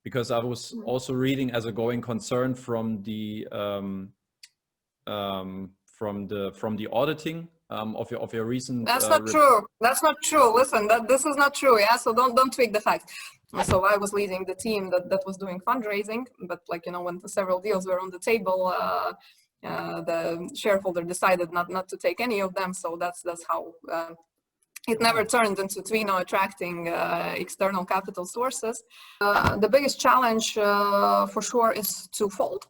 because I was also reading as a going concern from the auditing of your recent. That's not true. That's not true. Listen, this is not true. Yeah, so don't tweak the facts. So I was leading the team that was doing fundraising, but like, you know, when several deals were on the table, the shareholder decided not to take any of them. So that's how it never turned into Twino attracting external capital sources. The biggest challenge for sure is twofold.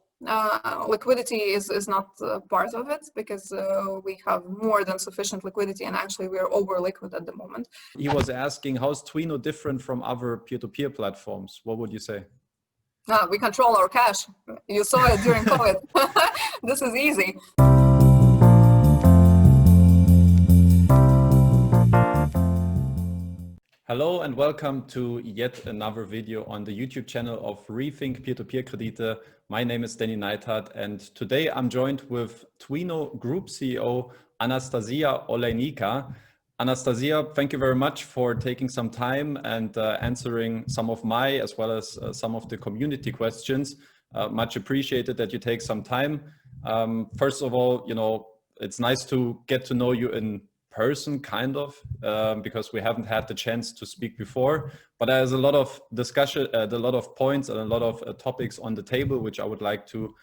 Liquidity is not part of it, because we have more than sufficient liquidity, and actually we are over liquid at the moment. He was asking, how's Twino different from other peer-to-peer platforms? What would you say? We control our cash. You saw it during COVID. This is easy. Hello and welcome to yet another video on the YouTube channel of Rethink Peer-to-Peer Kredite. My name is Danny Neithardt, and today I'm joined with Twino Group CEO Anastasija Olejnika. Anastasija, thank you very much for taking some time and answering some of my as well as some of the community questions. Much appreciated that you take some time. First of all, you know, it's nice to get to know you in person, kind of, because we haven't had the chance to speak before, but there's a lot of discussion, a lot of points and a lot of topics on the table, which I would like to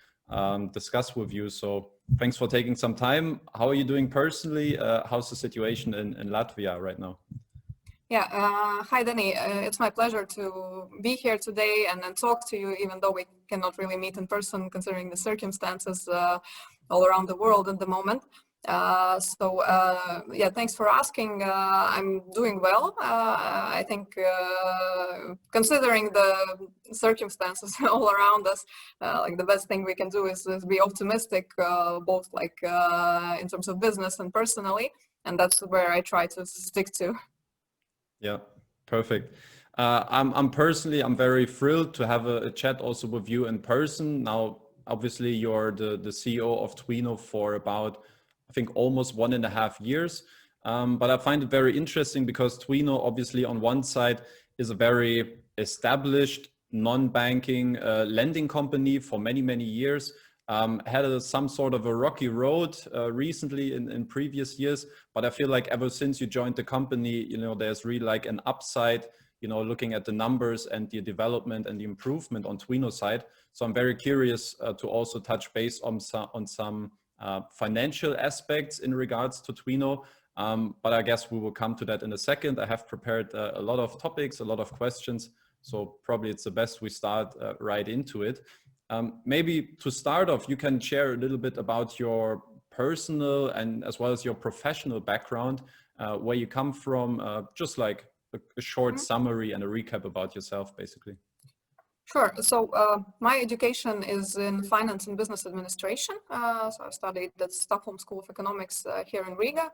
discuss with you. So thanks for taking some time. How are you doing personally? How's the situation in Latvia right now? Yeah, hi Danny, it's my pleasure to be here today and talk to you, even though we cannot really meet in person considering the circumstances all around the world at the moment. Yeah, thanks for asking. I'm doing well. I think considering the circumstances all around us, like the best thing we can do is be optimistic, both like in terms of business and personally, and that's where I try to stick to. Yeah, perfect. I'm very thrilled to have a chat also with you in person. Now, obviously, you're the CEO of Twino for about, I think, almost 1.5 years. But I find it very interesting because Twino, obviously, on one side is a very established non-banking lending company for many, many years. Had some sort of a rocky road recently in previous years, but I feel like ever since you joined the company, you know, there's really like an upside, you know, looking at the numbers and the development and the improvement on Twino's side. So I'm very curious to also touch base on some financial aspects in regards to Twino, but I guess we will come to that in a second. I have prepared a lot of topics, a lot of questions, so probably it's the best we start right into it. Maybe to start off, you can share a little bit about your personal and as well as your professional background, where you come from, just like a short summary and a recap about yourself, basically. Sure. So my education is in finance and business administration. So I studied at Stockholm School of Economics here in Riga.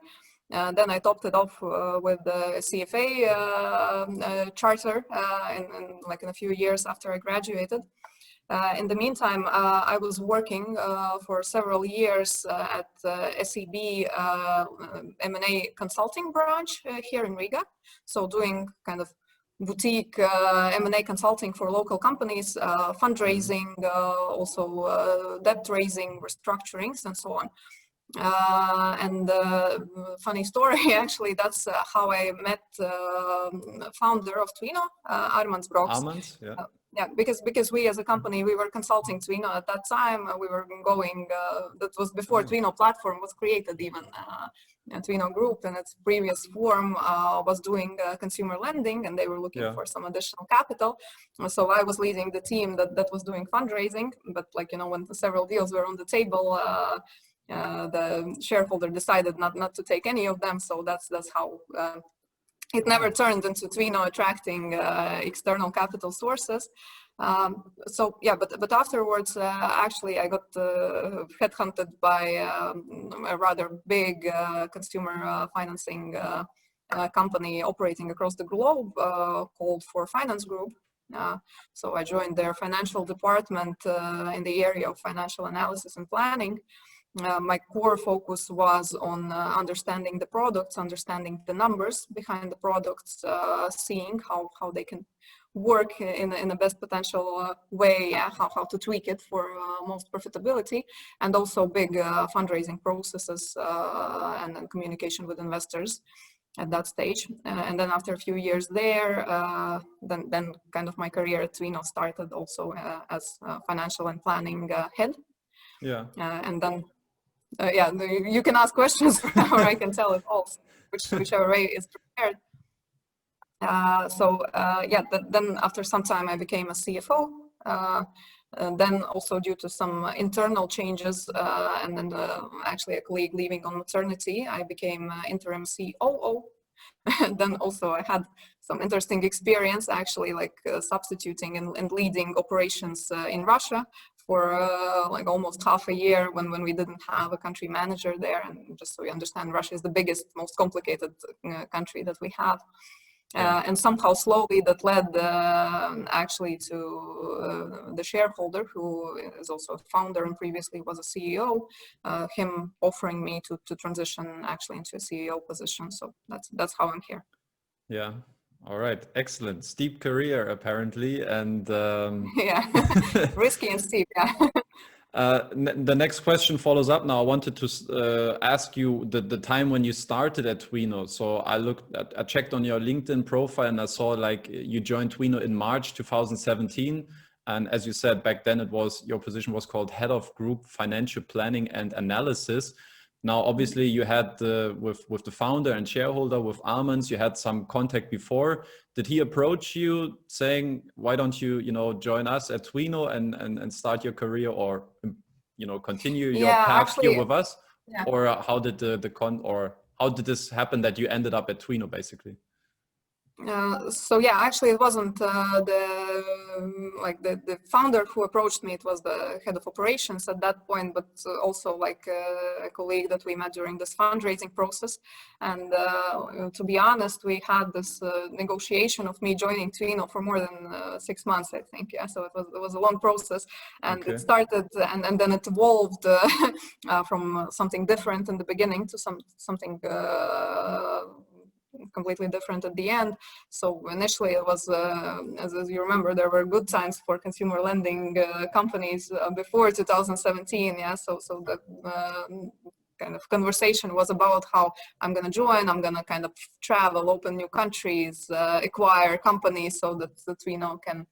Then I topped it off with the CFA charter in a few years after I graduated. In the meantime, I was working for several years at SEB M&A consulting branch here in Riga. So doing kind of boutique M&A consulting for local companies, fundraising, also debt raising, restructurings, and so on. Funny story, actually, that's how I met founder of Twino, Armāns Broks. Armāns, yeah. Yeah, because we as a company, we were consulting Twino at that time. We were going, that was before Twino platform was created even. Twino Group in its previous form was doing consumer lending, and they were looking for some additional capital. So I was leading the team that was doing fundraising, but like, you know, when several deals were on the table, the shareholder decided not to take any of them. So that's how it never turned into Twino attracting external capital sources. So yeah, but afterwards, actually, I got headhunted by a rather big consumer financing company operating across the globe called Finance Group. So I joined their financial department in the area of financial analysis and planning. My core focus was on understanding the products, understanding the numbers behind the products, seeing how they can work in the best potential way, how to tweak it for most profitability, and also big fundraising processes and then communication with investors at that stage. And then after a few years there, then kind of my career at Twino started also as financial and planning head. Yeah. And then, you can ask questions or I can tell it also, whichever way is prepared. Then after some time I became a CFO. Then also due to some internal changes and then actually a colleague leaving on maternity, I became interim COO. And then also I had some interesting experience actually like substituting and leading operations in Russia for like almost half a year when we didn't have a country manager there. And just so you understand, Russia is the biggest, most complicated country that we have. And somehow slowly that led actually to the shareholder, who is also a founder and previously was a CEO, him offering me to transition actually into a CEO position. So that's how I'm here. Yeah. All right. Excellent. Steep career apparently. And yeah, risky and steep. Yeah. The next question follows up now. I wanted to ask you the time when you started at Twino. So I checked on your LinkedIn profile and I saw like you joined Twino in March 2017. And as you said, back then your position was called Head of Group Financial Planning and Analysis. Now, obviously you had with the founder and shareholder, with Armand, you had some contact before. Did he approach you saying, why don't you, join us at Twino and start your career, or, continue your path actually, here with us? Yeah. Or how did how did this happen that you ended up at Twino basically? Actually it wasn't the founder who approached me. It was the head of operations at that point, but also like a colleague that we met during this fundraising process. And to be honest, we had this negotiation of me joining Twino for more than 6 months, I think. Yeah, so it was a long process, and it started and then it evolved from something different in the beginning to something completely different at the end. So initially it was, as you remember, there were good times for consumer lending companies before 2017. Yeah, so the kind of conversation was about how I'm going to join, I'm going to kind of travel, open new countries, acquire companies so that Twino can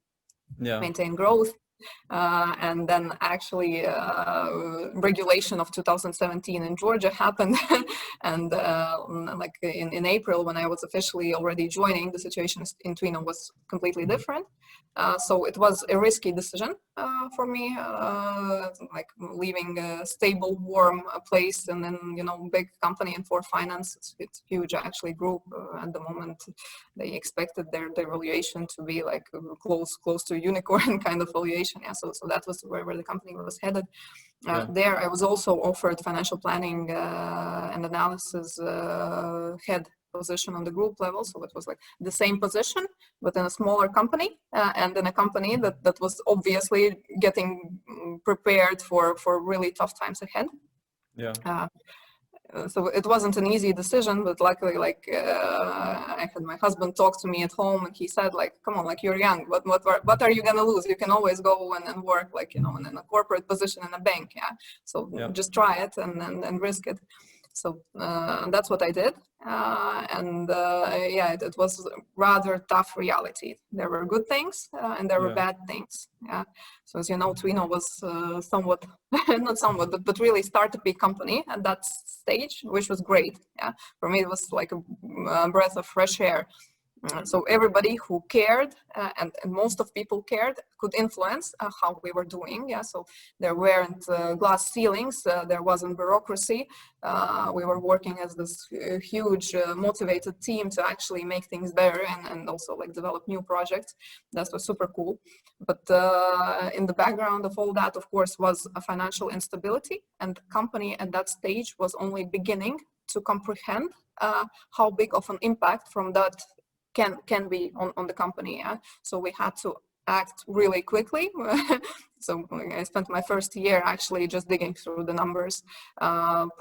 maintain growth. And then actually regulation of 2017 in Georgia happened. And like in April, when I was officially already joining, the situation in Twino was completely different. So it was a risky decision for me, like leaving a stable, warm place and then, big company in for finance. It's huge actually group. At the moment, they expected their valuation to be like close to a unicorn kind of valuation. Yeah, so that was where the company was headed. There I was also offered financial planning and analysis head position on the group level. So it was like the same position, but in a smaller company and in a company that was obviously getting prepared for really tough times ahead. Yeah. So it wasn't an easy decision, but luckily, like I had my husband talk to me at home, and he said, like, "Come on, like you're young. What are you gonna lose? You can always go and work, like in a corporate position in a bank. Yeah. So just try it and risk it." So that's what I did, it was rather tough reality. There were good things and there were bad things. Yeah. So as you know, Twino was somewhat, not somewhat, but really startup-y company at that stage, which was great. Yeah. For me, it was like a breath of fresh air. So everybody who cared and most of people cared could influence how we were doing. Yeah, so there weren't glass ceilings, there wasn't bureaucracy. We were working as this huge motivated team to actually make things better and also like develop new projects. That was super cool. But in the background of all that, of course, was a financial instability, and the company at that stage was only beginning to comprehend how big of an impact from that can be on the company. Yeah? So we had to act really quickly. So I spent my first year actually just digging through the numbers,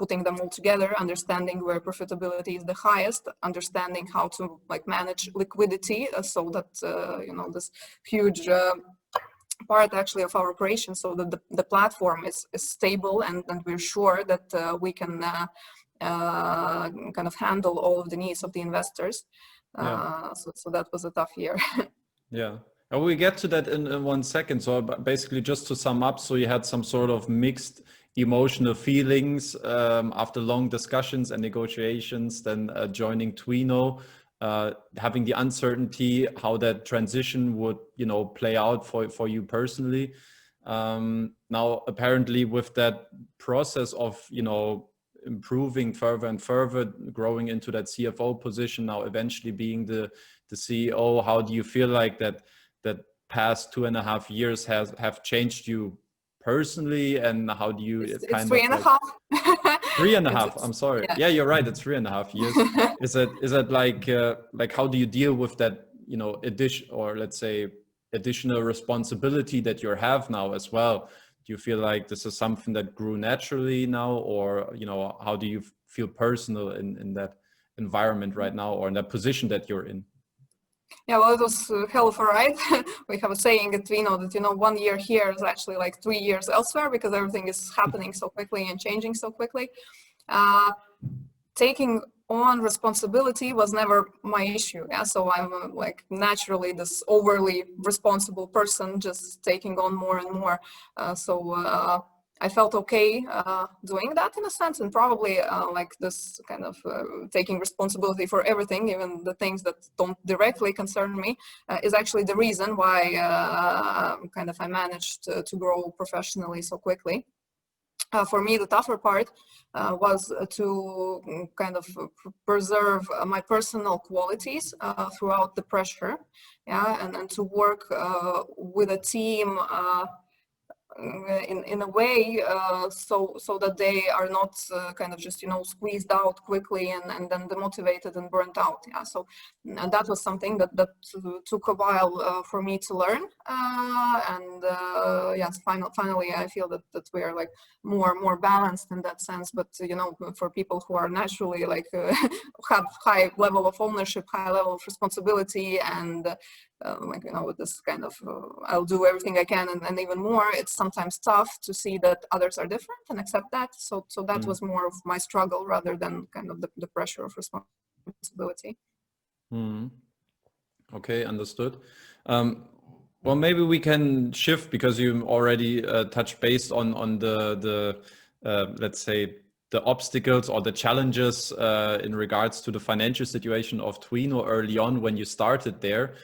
putting them all together, understanding where profitability is the highest, understanding how to like manage liquidity so that this huge part actually of our operation, so that the platform is stable and we're sure that we can kind of handle all of the needs of the investors. So that was a tough year. Yeah. And we get to that in 1 second. So basically, just to sum up, so you had some sort of mixed emotional feelings after long discussions and negotiations, then joining Twino, having the uncertainty how that transition would, play out for you personally. Now, apparently, with that process of, improving further and further, growing into that CFO position, now eventually being the CEO, how do you feel like that past 2.5 years have changed you personally, and how do you it's kind 3.5. of 3.5? I'm sorry. Yeah, you're right. It's 3.5 years. Is it like how do you deal with that, additional responsibility that you have now as well? Do you feel like this is something that grew naturally now, or how do you feel personal in that environment right now, or in that position that you're in? Yeah, well, it was a hell of a ride. We have a saying at Twino that 1 year here is actually like 3 years elsewhere, because everything is happening so quickly and changing so quickly. Taking on responsibility was never my issue. Yeah, so I'm like naturally this overly responsible person, just taking on more and more. So I felt okay doing that in a sense, and probably like this kind of taking responsibility for everything, even the things that don't directly concern me, is actually the reason why I managed to grow professionally so quickly. For me, the tougher part was to kind of preserve my personal qualities throughout the pressure, and to work with a team in a way so that they are not kind of just squeezed out quickly and then demotivated and burnt out. So that was something that took a while for me to learn, and yes, finally I feel that we are like more balanced in that sense. But for people who are naturally like have high level of ownership, high level of responsibility, and with this kind of I'll do everything I can and even more, it's sometimes tough to see that others are different and accept that. So that was more of my struggle rather than kind of the pressure of responsibility. Okay, understood. Well, maybe we can shift, because you already touched base on the let's say the obstacles or the challenges in regards to the financial situation of Twino early on when you started there.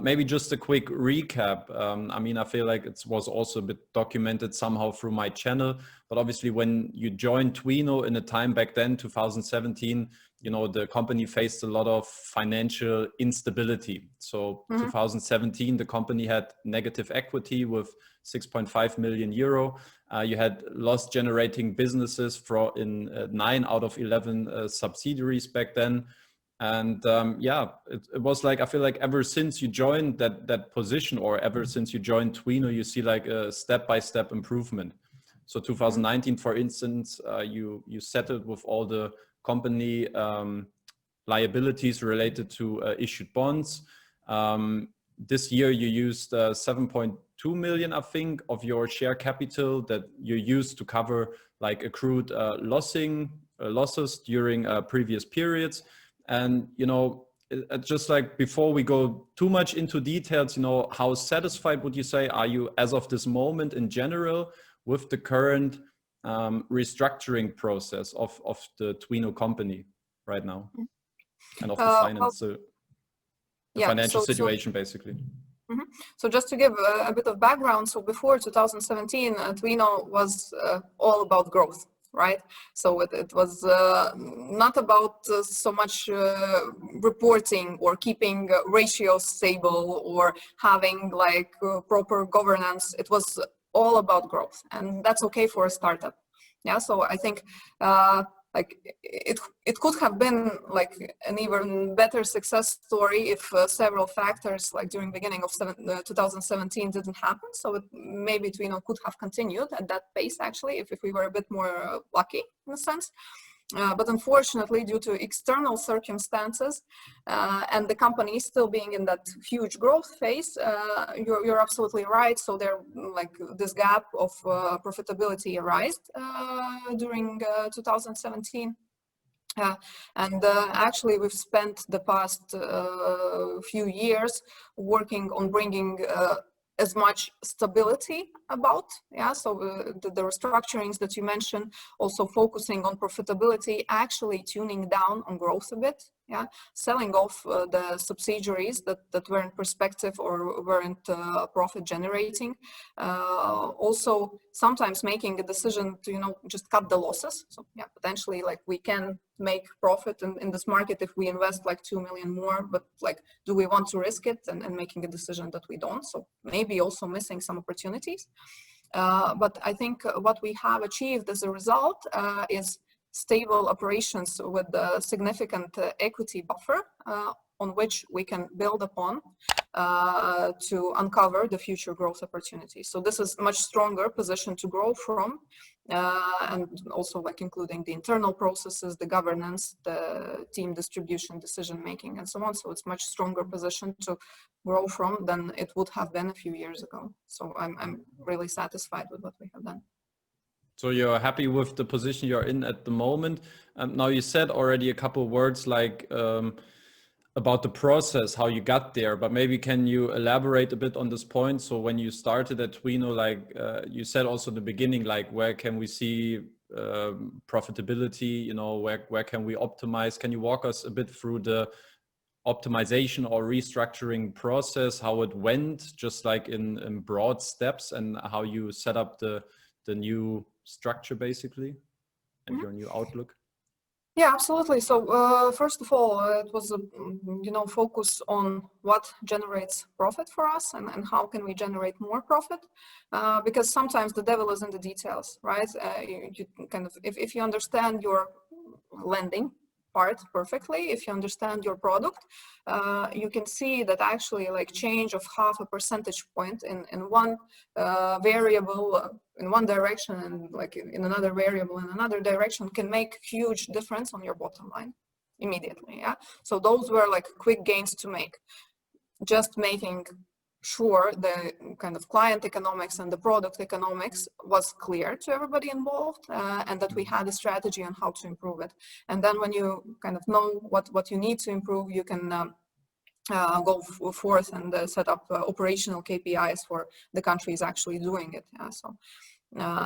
Maybe just a quick recap. I feel like it was also a bit documented somehow through my channel, but obviously when you joined Twino in a time back then, 2017, the company faced a lot of financial instability. So 2017, the company had negative equity with 6.5 million euro. You had loss generating businesses in 9 out of 11 subsidiaries back then. And it was like, I feel like ever since you joined that position, or ever since you joined Twino, you see like a step-by-step improvement. So 2019, for instance, you settled with all the company liabilities related to issued bonds. This year you used 7.2 million, I think, of your share capital that you used to cover like accrued losses during previous periods. And, just like before we go too much into details, how satisfied would you say are you as of this moment in general with the current restructuring process of the Twino company right now, and of the financial situation, basically? So just to give a bit of background, so before 2017, Twino was all about growth. Right, so it was not about so much reporting or keeping ratios stable or having like proper governance. It was all about growth, and that's okay for a startup. Yeah, so I think like it could have been like an even better success story if several factors like during beginning of 2017 didn't happen. So maybe Twino could have continued at that pace actually if we were a bit more lucky in a sense. But unfortunately, due to external circumstances and the company still being in that huge growth phase, you're absolutely right. So there, like this gap of profitability arose during 2017. And actually, we've spent the past few years working on bringing as much stability about, so the restructurings that you mentioned, also focusing on profitability, actually tuning down on growth a bit, selling off the subsidiaries that weren't perspective or weren't profit generating, also sometimes making a decision to just cut the losses. So potentially like we can make profit in this market if we invest like 2 million more, but like do we want to risk it, and making a decision that we don't, so maybe also missing some opportunities. But I think what we have achieved as a result is stable operations with a significant equity buffer on which we can build upon to uncover the future growth opportunities. So this is a much stronger position to grow from, and also like including the internal processes, the governance, the team distribution, decision making, and so on. So it's much stronger position to grow from than it would have been a few years ago. So I'm really satisfied with what we have done. So you're happy with the position you're in at the moment. Now you said already a couple of words like about the process, how you got there, but maybe can you elaborate a bit on this point? So when you started at Twino, like you said also in the beginning, like where can we see profitability, where can we optimize? Can you walk us a bit through the optimization or restructuring process, how it went, just like in broad steps, and how you set up the new structure basically and your new outlook? Yeah, absolutely. So first of all, it was a focus on what generates profit for us, and how can we generate more profit, because sometimes the devil is in the details, right? You kind of, if you understand your lending part perfectly, if you understand your product, you can see that actually like change of 0.5 percentage point in one variable in one direction, and like in another variable in another direction, can make huge difference on your bottom line immediately. So those were like quick gains to make, just making sure the kind of client economics and the product economics was clear to everybody involved, and that we had a strategy on how to improve it. And then when you kind of know what you need to improve, you can go forth and set up operational KPIs for the countries actually doing it.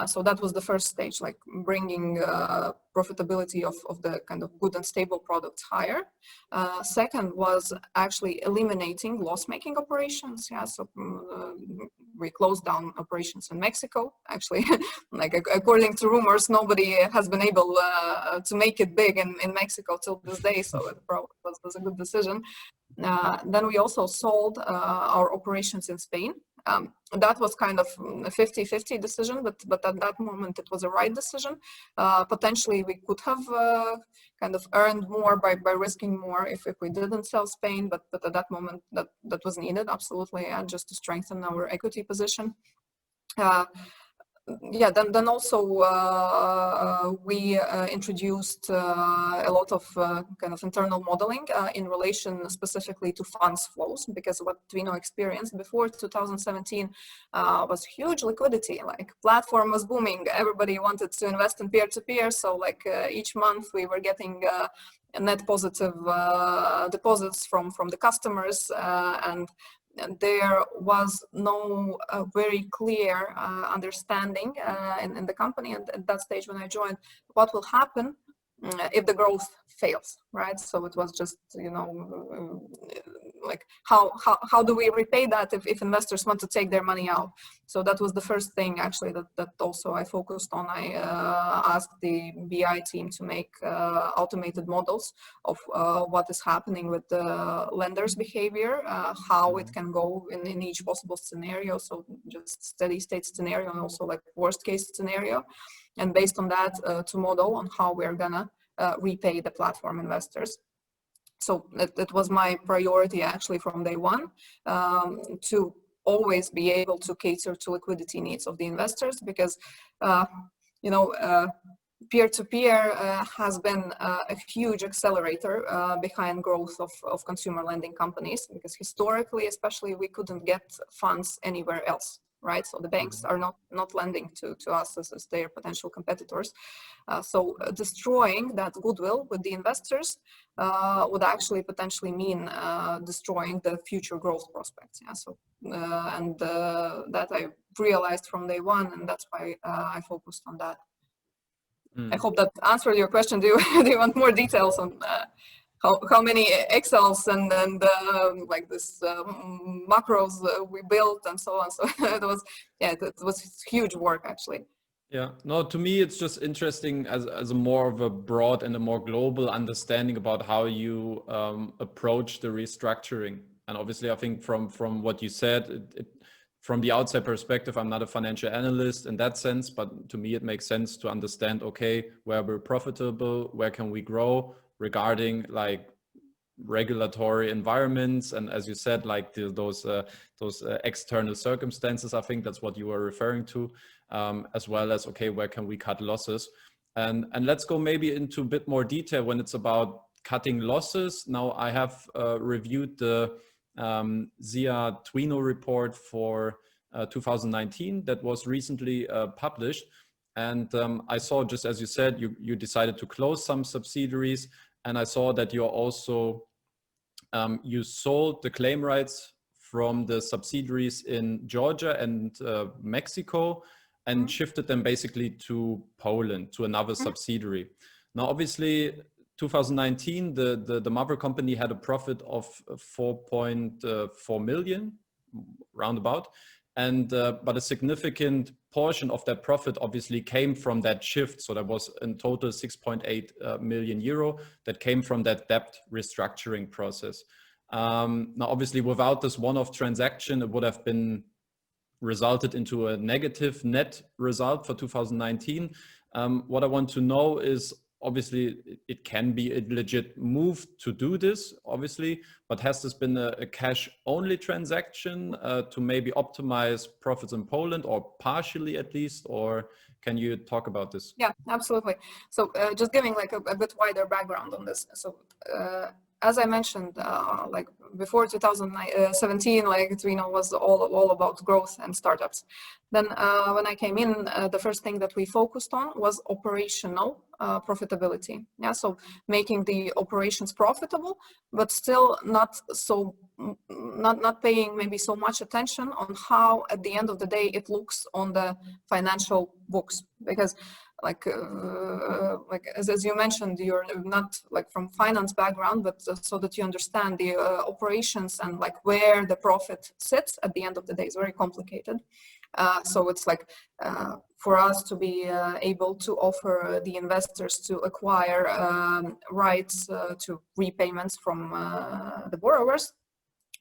So that was the first stage, like bringing profitability of the kind of good and stable products higher. Second was actually eliminating loss-making operations. So we closed down operations in Mexico. Actually, like according to rumors, nobody has been able to make it big in Mexico till this day. So it probably was a good decision. Then we also sold our operations in Spain. That was kind of a 50-50 decision, but at that moment it was a right decision. Potentially we could have kind of earned more by risking more if we didn't sell Spain, but at that moment that was needed, absolutely, just to strengthen our equity position. Then also we introduced a lot of kind of internal modeling in relation specifically to funds flows, because what Twino experienced before 2017 was huge liquidity. Like platform was booming, everybody wanted to invest in peer-to-peer, so like each month we were getting net positive deposits from the customers, and there was no very clear understanding in the company at that stage when I joined, what will happen if the growth fails, right? So it was just, like how do we repay that if investors want to take their money out? So that was the first thing actually that also I focused on. I asked the BI team to make automated models of what is happening with the lender's behavior, how it can go in each possible scenario. So just steady state scenario and also like worst case scenario. And based on that, to model on how we're gonna repay the platform investors. So that was my priority actually from day one, to always be able to cater to liquidity needs of the investors, because peer-to-peer has been a huge accelerator behind growth of consumer lending companies, because historically, especially, we couldn't get funds anywhere else, right? So the banks are not lending to us as their potential competitors. So destroying that goodwill with the investors would actually potentially mean destroying the future growth prospects. Yeah. So that I realized from day one, and that's why I focused on that. I hope that answered your question. Do you want more details on how many Excels and like this macros we built and so on? So it was huge work actually. Yeah, no, to me, it's just interesting as a more of a broad and a more global understanding about how you approach the restructuring. And obviously, I think from what you said, from the outside perspective, I'm not a financial analyst in that sense, but to me, it makes sense to understand, okay, where we're profitable, where can we grow regarding like regulatory environments, and as you said, like those external circumstances. I think that's what you were referring to, as well as, okay, where can we cut losses? And let's go maybe into a bit more detail when it's about cutting losses. Now, I have reviewed the VIA Twino report for 2019 that was recently published, and I saw, just as you said, you decided to close some subsidiaries, and I saw that you're also you sold the claim rights from the subsidiaries in Georgia and Mexico, and shifted them basically to Poland, to another subsidiary. Now, obviously, 2019, the mother company had a profit of 4.4 million, roundabout, and but a significant portion of that profit obviously came from that shift. So that was in total 6.8 million euro that came from that debt restructuring process. Now, obviously, without this one-off transaction, it would have been resulted into a negative net result for 2019. What I want to know is, obviously, it can be a legit move to do this, obviously, but has this been a cash-only transaction to maybe optimize profits in Poland, or partially at least, or can you talk about this? Yeah, absolutely. So just giving like a bit wider background on this. So as I mentioned, like before 2017, like Twino was all about growth and startups. Then when I came in, the first thing that we focused on was operational profitability. Yeah, so making the operations profitable, but still not paying maybe so much attention on how at the end of the day it looks on the financial books, because like as you mentioned, you're not like from finance background, but so that you understand the operations and like where the profit sits at the end of the day is very complicated. So it's like for us to be able to offer the investors to acquire rights to repayments from the borrowers,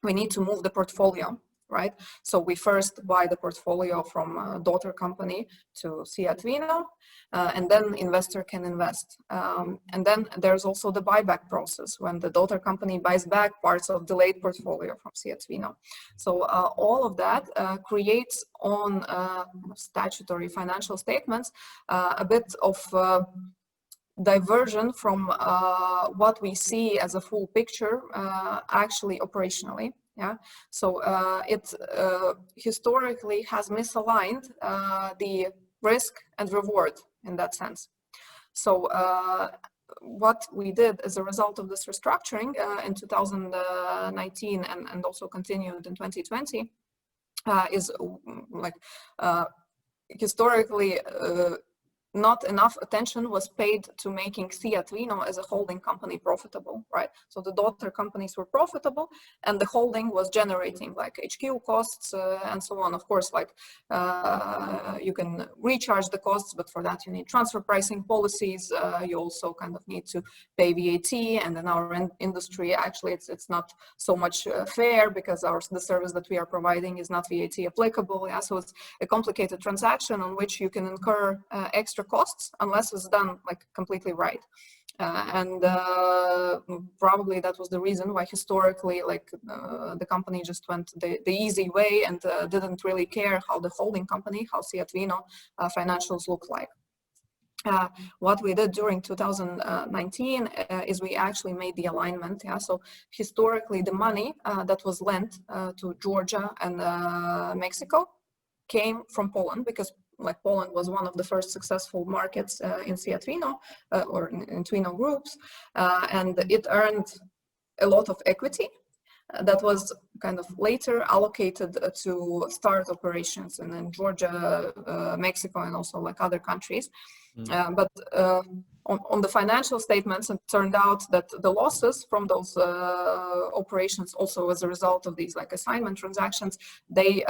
we need to move the portfolio, right? So we first buy the portfolio from a daughter company to VIA Twino, and then investor can invest. And then there's also the buyback process when the daughter company buys back parts of delayed portfolio from VIA Twino. So all of that creates on statutory financial statements a bit of diversion from what we see as a full picture actually operationally. Yeah, so it historically has misaligned the risk and reward in that sense. So what we did as a result of this restructuring in 2019 and also continued in 2020 is like historically not enough attention was paid to making VIA Twino as a holding company profitable, right? So the daughter companies were profitable, and the holding was generating like HQ costs and so on. Of course, like you can recharge the costs, but for that you need transfer pricing policies. You also kind of need to pay VAT, and in our industry, actually, it's not so much fair because the service that we are providing is not VAT applicable. Yeah, so it's a complicated transaction on which you can incur extra costs unless it's done like completely right. Probably that was the reason why historically like the company just went the easy way and didn't really care how the holding company, how VIA Twino financials look like. What we did during 2019 is we actually made the alignment. Yeah, so historically the money that was lent to Georgia and Mexico came from Poland, because like Poland was one of the first successful markets in VIA Twino or in Twino groups, and it earned a lot of equity that was kind of later allocated to start operations in Georgia, Mexico, and also like other countries. But on the financial statements, it turned out that the losses from those operations, also as a result of these like assignment transactions, they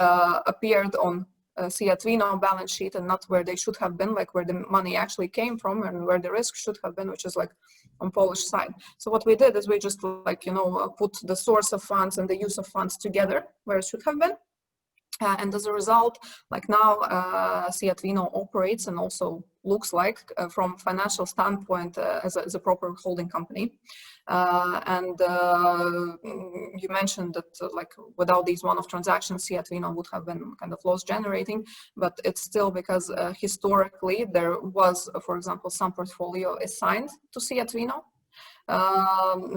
appeared on VIA Twino balance sheet and not where they should have been, like where the money actually came from and where the risk should have been, which is like on Polish side. So what we did is we just like, you know, put the source of funds and the use of funds together where it should have been. And as a result, like now VIA Twino operates and also looks like from financial standpoint as a proper holding company. You mentioned that like without these one-off transactions, VIA Twino would have been kind of loss generating, but it's still because historically there was, for example, some portfolio assigned to VIA Twino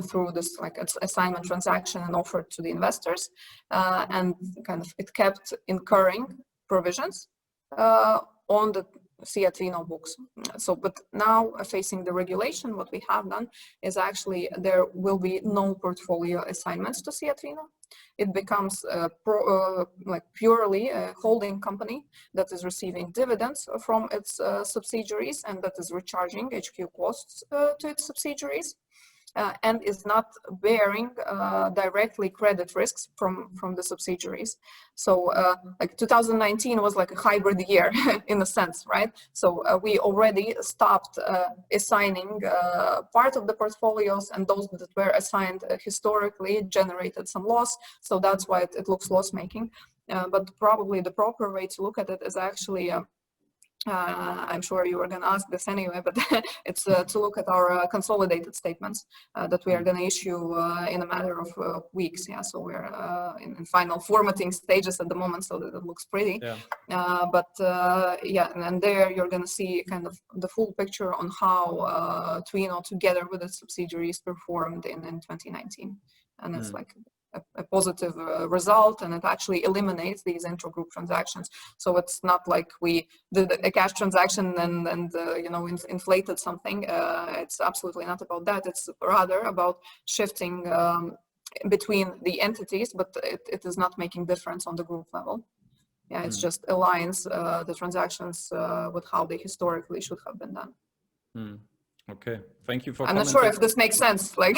through this like assignment transaction and offered to the investors, and kind of it kept incurring provisions on the VIA Twino books. So, but now facing the regulation, what we have done is actually there will be no portfolio assignments to VIA Twino. It becomes like purely a holding company that is receiving dividends from its subsidiaries and that is recharging HQ costs to its subsidiaries. And is not bearing directly credit risks from the subsidiaries. So like 2019 was like a hybrid year in a sense, right? So we already stopped assigning part of the portfolios, and those that were assigned historically generated some loss. So that's why it looks loss making. But probably the proper way to look at it is actually I'm sure you were going to ask this anyway, but it's to look at our consolidated statements that we are going to issue in a matter of weeks. Yeah, so we're in final formatting stages at the moment, so that it looks pretty. Yeah. Yeah, and there you're going to see kind of the full picture on how Twino, together with its subsidiaries, performed in 2019, and it's like a positive result, and it actually eliminates these intra-group transactions. So it's not like we did a cash transaction and you know, inflated something. It's absolutely not about that. It's rather about shifting between the entities, but it is not making difference on the group level. Yeah, it's just aligns the transactions with how they historically should have been done. Okay, thank you for I'm commenting. not sure if this makes sense. Like.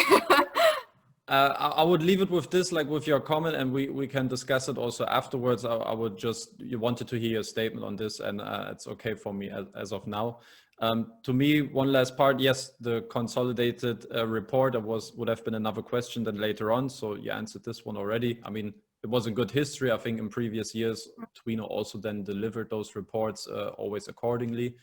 I would leave it with this, like with your comment, and we can discuss it also afterwards. I would just, you wanted to hear your statement on this, and it's okay for me as of now. To me, one last part, yes, the consolidated report would have been another question then later on. So you answered this one already. I mean, it was a good history. I think in previous years, Twino also then delivered those reports always accordingly.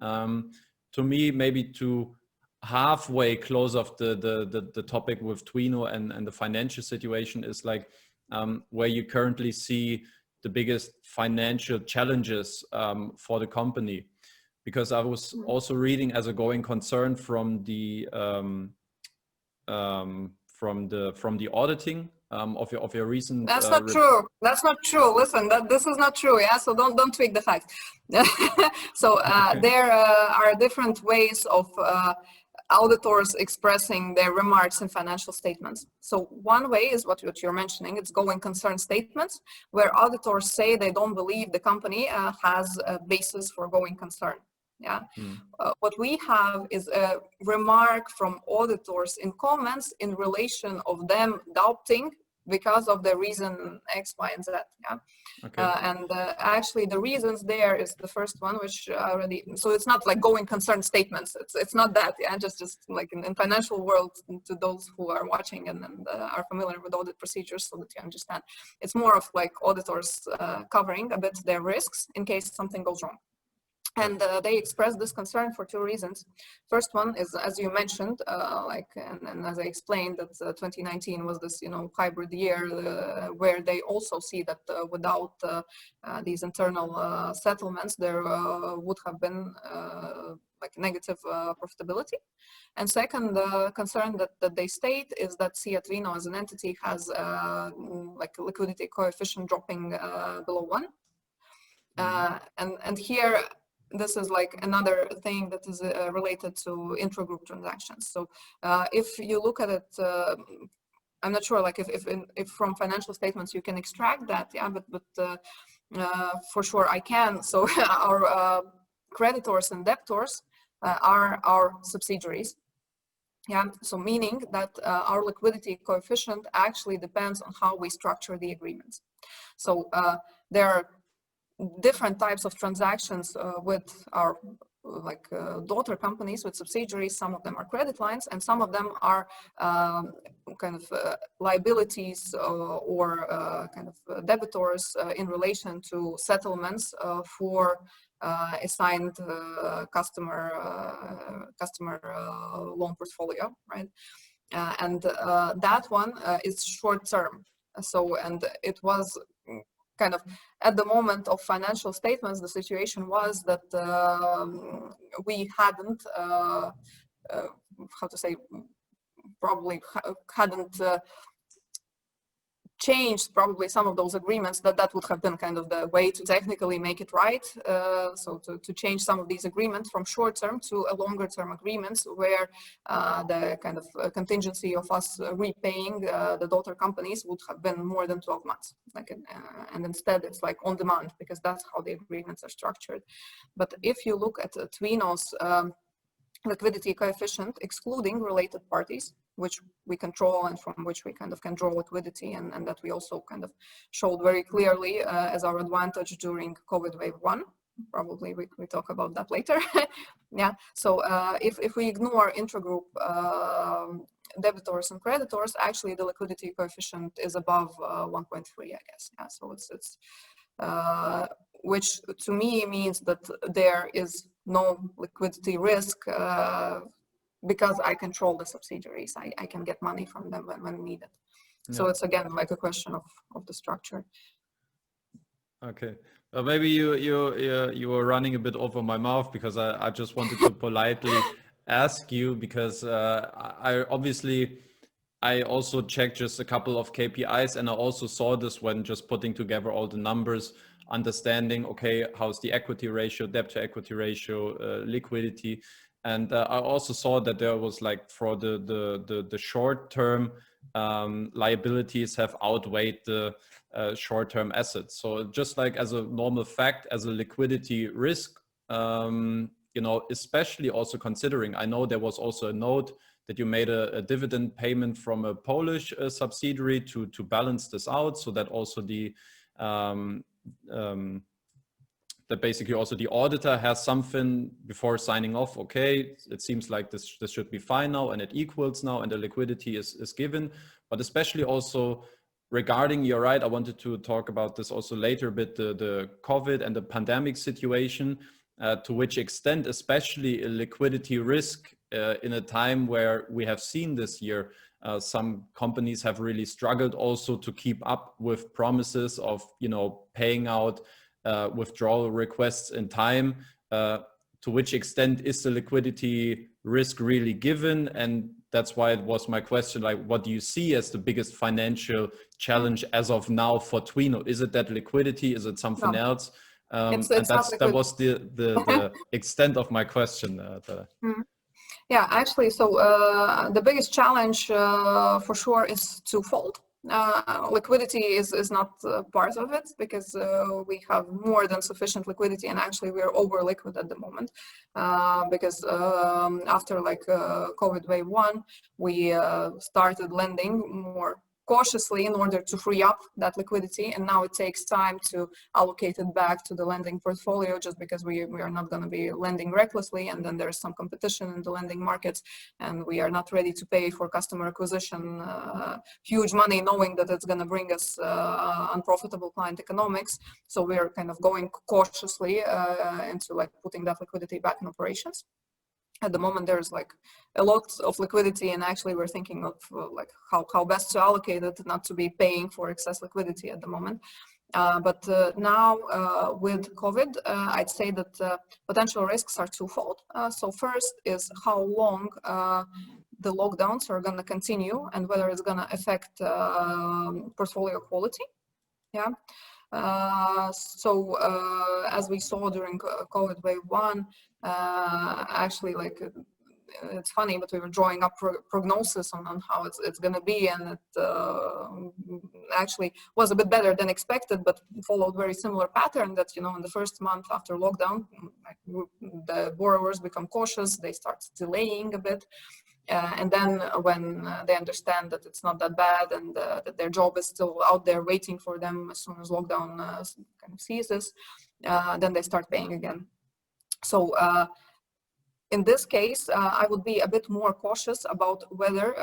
To me, maybe to halfway close off the topic with Twino and the financial situation is like where you currently see the biggest financial challenges for the company, because I was also reading as a going concern from the auditing of your recent. That's not true. That's not true. Listen, this is not true. Yeah, so don't tweak the facts. So okay. There are different ways of auditors expressing their remarks in financial statements. So one way is what you're mentioning, it's going concern statements, where auditors say they don't believe the company has a basis for going concern. Yeah. What we have is a remark from auditors in comments in relation of them doubting because of the reason X, Y, and Z. Yeah. Okay. Actually, the reasons there is the first one, which already. So it's not like going concern statements. It's not that. Yeah. Just like in financial world, to those who are watching and are familiar with audit procedures, so that you understand, it's more of like auditors covering a bit their risks in case something goes wrong. And they expressed this concern for two reasons. First one is, as you mentioned, and as I explained, that 2019 was this, hybrid year where they also see that without these internal settlements, there would have been like negative profitability. And second concern that they state is that SIA Twino as an entity has like a liquidity coefficient dropping below 1. And here, this is like another thing that is related to intragroup transactions. So if you look at it, I'm not sure like if from financial statements you can extract that, yeah, but for sure I can. So our creditors and debtors are our subsidiaries. Yeah, so meaning that our liquidity coefficient actually depends on how we structure the agreements. So there are different types of transactions with our daughter companies, with subsidiaries. Some of them are credit lines, and some of them are kind of liabilities or kind of debitors in relation to settlements for assigned customer loan portfolio, right? And that one is short term. So, and it was kind of at the moment of financial statements, the situation was that we hadn't, probably hadn't changed probably some of those agreements. That would have been kind of the way to technically make it right. So to change some of these agreements from short term to a longer term agreements where the kind of contingency of us repaying the daughter companies would have been more than 12 months. And instead it's like on demand, because that's how the agreements are structured. But if you look at Twino's liquidity coefficient, excluding related parties, which we control and from which we kind of can draw liquidity, and that we also kind of showed very clearly as our advantage during COVID wave 1. Probably we talk about that later. Yeah, so if we ignore intragroup debitors and creditors, actually the liquidity coefficient is above 1.3, I guess. Yeah, so it's which to me means that there is no liquidity risk because I control the subsidiaries. I can get money from them when needed. Yeah. So it's again like a question of the structure. Okay. Maybe you were running a bit over my mouth, because I just wanted to politely ask you, because I also checked just a couple of KPIs, and I also saw this when just putting together all the numbers, understanding, okay, how's the equity ratio, debt to equity ratio, liquidity. And I also saw that there was like for the short term liabilities have outweighed the short term assets. So just like as a normal fact, as a liquidity risk, especially also considering, I know there was also a note that you made a dividend payment from a Polish subsidiary to balance this out, so that also that basically also the auditor has something before signing off. Okay, it seems like this should be fine now, and it equals now, and the liquidity is given. But especially also regarding, you're right, I wanted to talk about this also later a bit, the COVID and the pandemic situation, to which extent, especially a liquidity risk in a time where we have seen this year, some companies have really struggled also to keep up with promises of, paying out withdrawal requests in time. To which extent is the liquidity risk really given? And that's why it was my question, like, what do you see as the biggest financial challenge as of now for Twino? Is it that liquidity? Is it something else? And that was the extent of my question. Yeah, actually, so the biggest challenge for sure is twofold. Liquidity is not part of it, because we have more than sufficient liquidity, and actually we are over liquid at the moment, because after like COVID wave 1, we started lending more cautiously in order to free up that liquidity, and now it takes time to allocate it back to the lending portfolio, just because we are not going to be lending recklessly, and then there's some competition in the lending markets, and we are not ready to pay for customer acquisition huge money, knowing that it's going to bring us unprofitable client economics. So we are kind of going cautiously into like putting that liquidity back in operations. At the moment, there's like a lot of liquidity, and actually we're thinking of like how best to allocate it, not to be paying for excess liquidity at the moment. But now with COVID, I'd say that potential risks are twofold. So first is how long the lockdowns are going to continue, and whether it's going to affect portfolio quality. Yeah. So as we saw during COVID wave 1, actually, like, it's funny, but we were drawing up prognosis on how it's going to be, and it actually was a bit better than expected, but followed very similar pattern that, you know, in the first month after lockdown, like, the borrowers become cautious, they start delaying a bit. And then when they understand that it's not that bad, and that their job is still out there waiting for them as soon as lockdown kind of ceases, then they start paying again. So in this case, I would be a bit more cautious about whether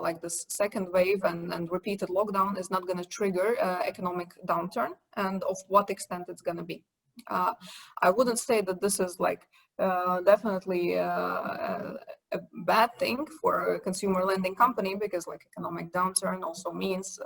like this second wave and repeated lockdown is not going to trigger economic downturn, and of what extent it's going to be. I wouldn't say that this is like definitely a bad thing for a consumer lending company, because like economic downturn also means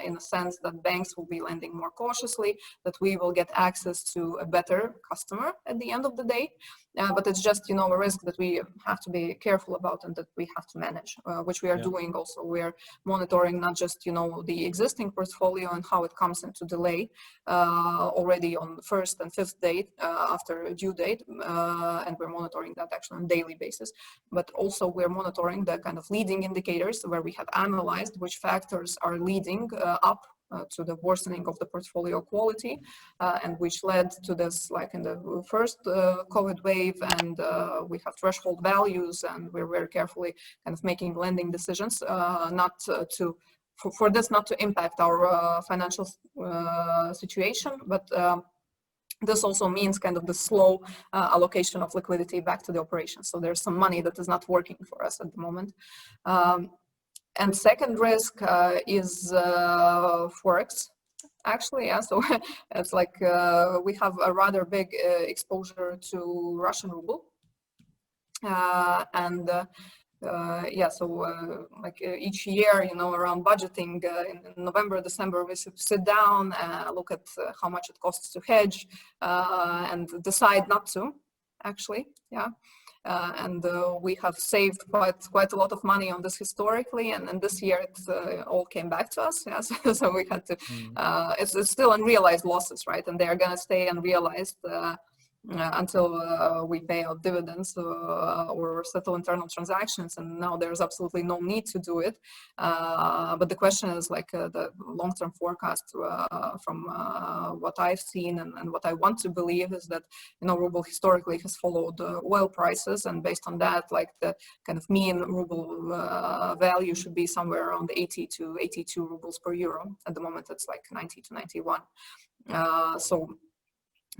in a sense that banks will be lending more cautiously, that we will get access to a better customer at the end of the day. But it's just, you know, a risk that we have to be careful about, and that we have to manage, which we are doing also. We are monitoring not just, you know, the existing portfolio and how it comes into delay already on the 1st and 5th date after due date, and we're monitoring that actually on a daily basis. But also we're monitoring the kind of leading indicators, where we have analyzed which factors are leading up to the worsening of the portfolio quality, and which led to this, like in the first COVID wave, and we have threshold values, and we're very carefully kind of making lending decisions, not to for this not to impact our financial situation, but this also means kind of the slow allocation of liquidity back to the operation. So there's some money that is not working for us at the moment. And second risk is Forex, actually. Yeah, so it's like we have a rather big exposure to Russian ruble. Yeah, so like each year, you know, around budgeting in November, December, we sit down, look at how much it costs to hedge, and decide not to, actually. Yeah. And we have saved quite a lot of money on this historically, and this year it all came back to us. Yeah, so we had to. It's still unrealized losses, right? And they are gonna stay unrealized until we pay out dividends or settle internal transactions, and now there's absolutely no need to do it. But the question is like the long-term forecast from what I've seen and what I want to believe is that, you know, ruble historically has followed oil prices, and based on that, like the kind of mean ruble value should be somewhere around 80 to 82 rubles per euro. At the moment, it's like 90 to 91. So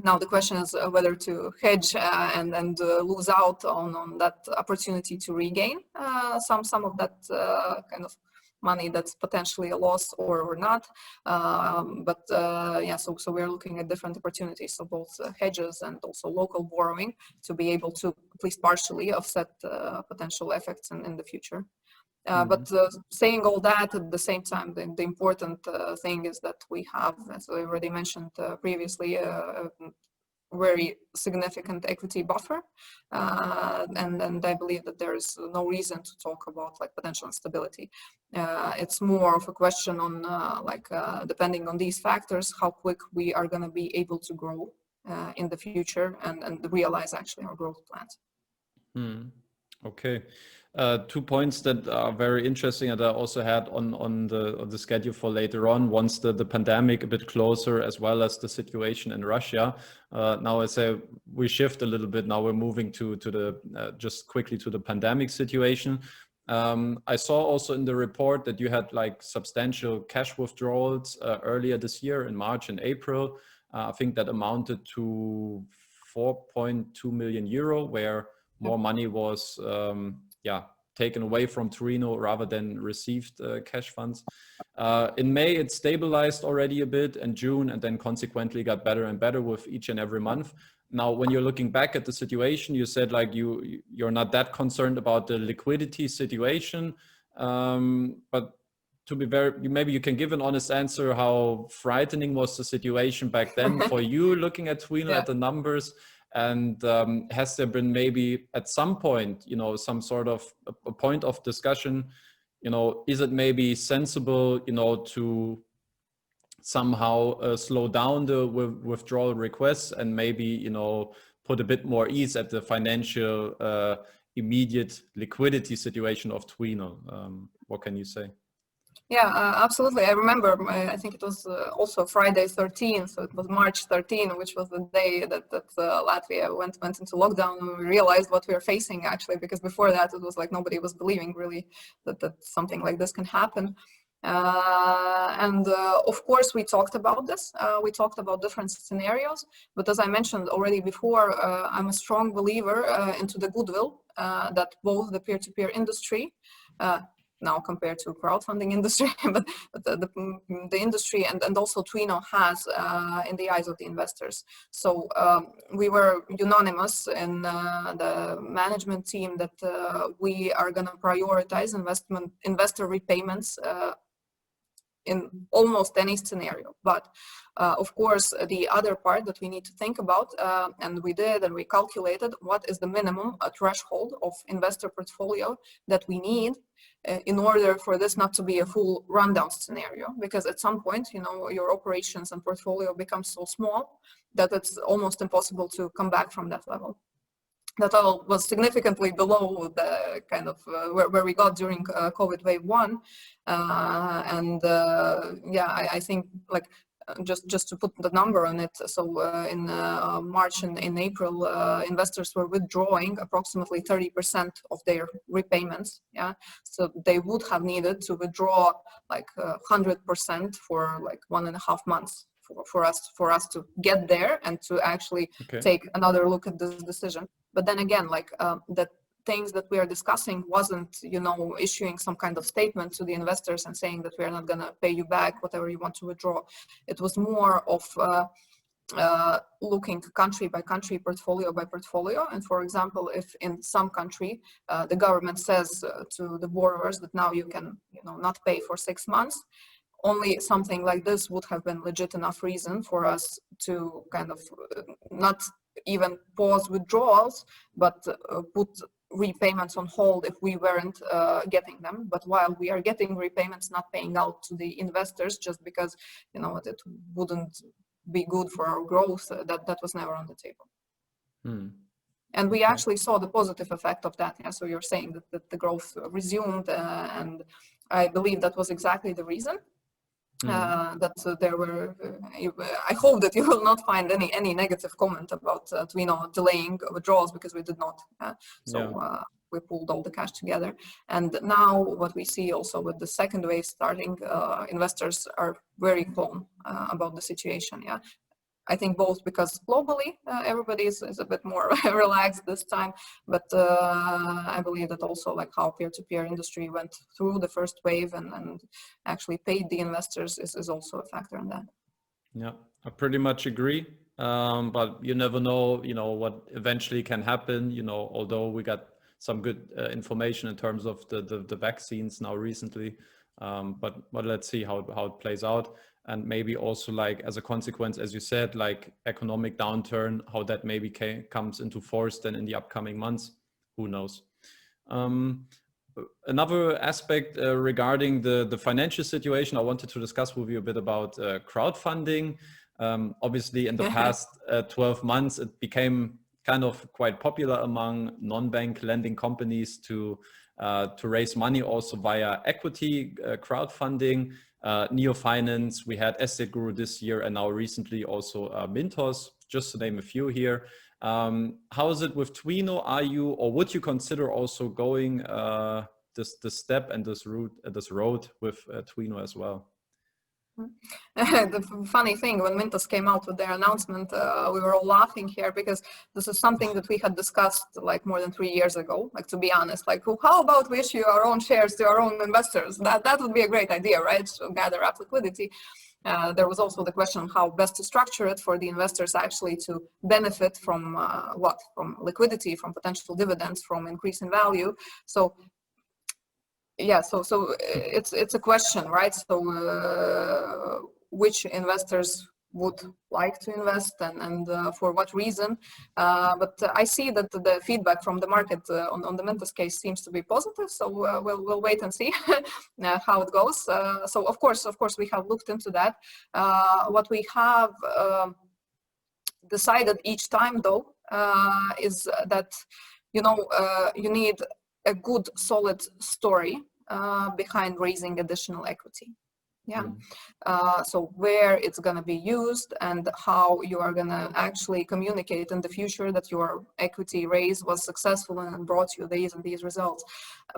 now the question is whether to hedge and lose out on that opportunity to regain some of that kind of money that's potentially a loss or not. Yeah, so we're looking at different opportunities, so both hedges and also local borrowing, to be able to at least partially offset potential effects in the future. But saying all that, at the same time, the important thing is that we have, as I already mentioned previously, a very significant equity buffer, and I believe that there is no reason to talk about like potential instability. It's more of a question on depending on these factors, how quick we are going to be able to grow in the future and realize actually our growth plans. Okay. 2 points that are very interesting and I also had on the schedule for later on, once the pandemic a bit closer, as well as the situation in Russia. Now I say we shift a little bit. Now we're moving to the just quickly to the pandemic situation. I saw also in the report that you had like substantial cash withdrawals earlier this year in March and April. I think that amounted to 4.2 million euro, where more money was taken away from Twino rather than received cash funds. In May, it stabilized already a bit, and June, and then consequently got better and better with each and every month. Now, when you're looking back at the situation, you said like you're not that concerned about the liquidity situation, but to be very, maybe you can give an honest answer. How frightening was the situation back then for you, looking at Twino, at the numbers? And has there been maybe at some point, you know, some sort of a point of discussion, you know, is it maybe sensible, you know, to somehow slow down the withdrawal requests and maybe, you know, put a bit more ease at the financial immediate liquidity situation of Twino? What can you say? Yeah, absolutely. I remember, I think it was also Friday 13, so it was March 13, which was the day that Latvia went into lockdown, and we realized what we were facing actually, because before that it was like nobody was believing really that something like this can happen. And of course we talked about this, we talked about different scenarios, but as I mentioned already before, I'm a strong believer into the goodwill that both the peer-to-peer industry, now compared to crowdfunding industry, but the industry and also Twino has in the eyes of the investors. So we were unanimous in the management team that we are going to prioritize investor repayments in almost any scenario. But of course, the other part that we need to think about, and we did, and we calculated what is the minimum threshold of investor portfolio that we need in order for this not to be a full rundown scenario. Because at some point, you know, your operations and portfolio becomes so small that it's almost impossible to come back from that level. That all was significantly below the kind of where we got during COVID wave 1. I think like just to put the number on it. So in March and in April, investors were withdrawing approximately 30% of their repayments. Yeah, so they would have needed to withdraw like 100% for like 1.5 months for us to get there and to actually take another look at this decision. But then again, like the things that we are discussing wasn't, you know, issuing some kind of statement to the investors and saying that we are not going to pay you back whatever you want to withdraw. It was more of looking country by country, portfolio by portfolio. And for example, if in some country the government says to the borrowers that now you can, you know, not pay for 6 months, only something like this would have been legit enough reason for us to kind of not even pause withdrawals, but put repayments on hold if we weren't getting them. But while we are getting repayments, not paying out to the investors just because, you know, it wouldn't be good for our growth, that was never on the table. And we actually saw the positive effect of that. Yeah, so you're saying that the growth resumed, and I believe that was exactly the reason. That there were, I hope that you will not find any negative comment about Twino delaying withdrawals, because we did not. We pulled all the cash together. And now what we see also with the second wave starting, investors are very calm about the situation. Yeah, I think both because globally everybody is a bit more relaxed this time, but I believe that also like how peer-to-peer industry went through the first wave and actually paid the investors is also a factor in that. Yeah, I pretty much agree. But you never know, you know, what eventually can happen, you know, although we got some good information in terms of the vaccines now recently. But let's see how it plays out. And maybe also like as a consequence, as you said, like economic downturn, how that maybe comes into force then in the upcoming months, who knows. Another aspect regarding the financial situation, I wanted to discuss with you a bit about crowdfunding. Obviously in the past 12 months, it became kind of quite popular among non-bank lending companies to raise money also via equity crowdfunding. Neofinance, we had Asset Group this year, and now recently also Mintos, just to name a few here. How is it with Twino? Are you, or would you consider also going this step and this road with Twino as well? The funny thing, when Mintos came out with their announcement, we were all laughing here because this is something that we had discussed like more than 3 years ago. Like, to be honest, like, how about we issue our own shares to our own investors? That would be a great idea, right? To gather up liquidity. There was also the question how best to structure it for the investors actually to benefit from from liquidity, from potential dividends, from increase in value. So yeah, so it's a question, right? So which investors would like to invest and for what reason? But I see that the feedback from the market on the Mintos case seems to be positive. So we'll wait and see how it goes. So of course we have looked into that. What we have decided each time though is that you need a good solid story behind raising additional equity. Yeah. So where it's going to be used and how you are going to actually communicate in the future that your equity raise was successful and brought you these and these results.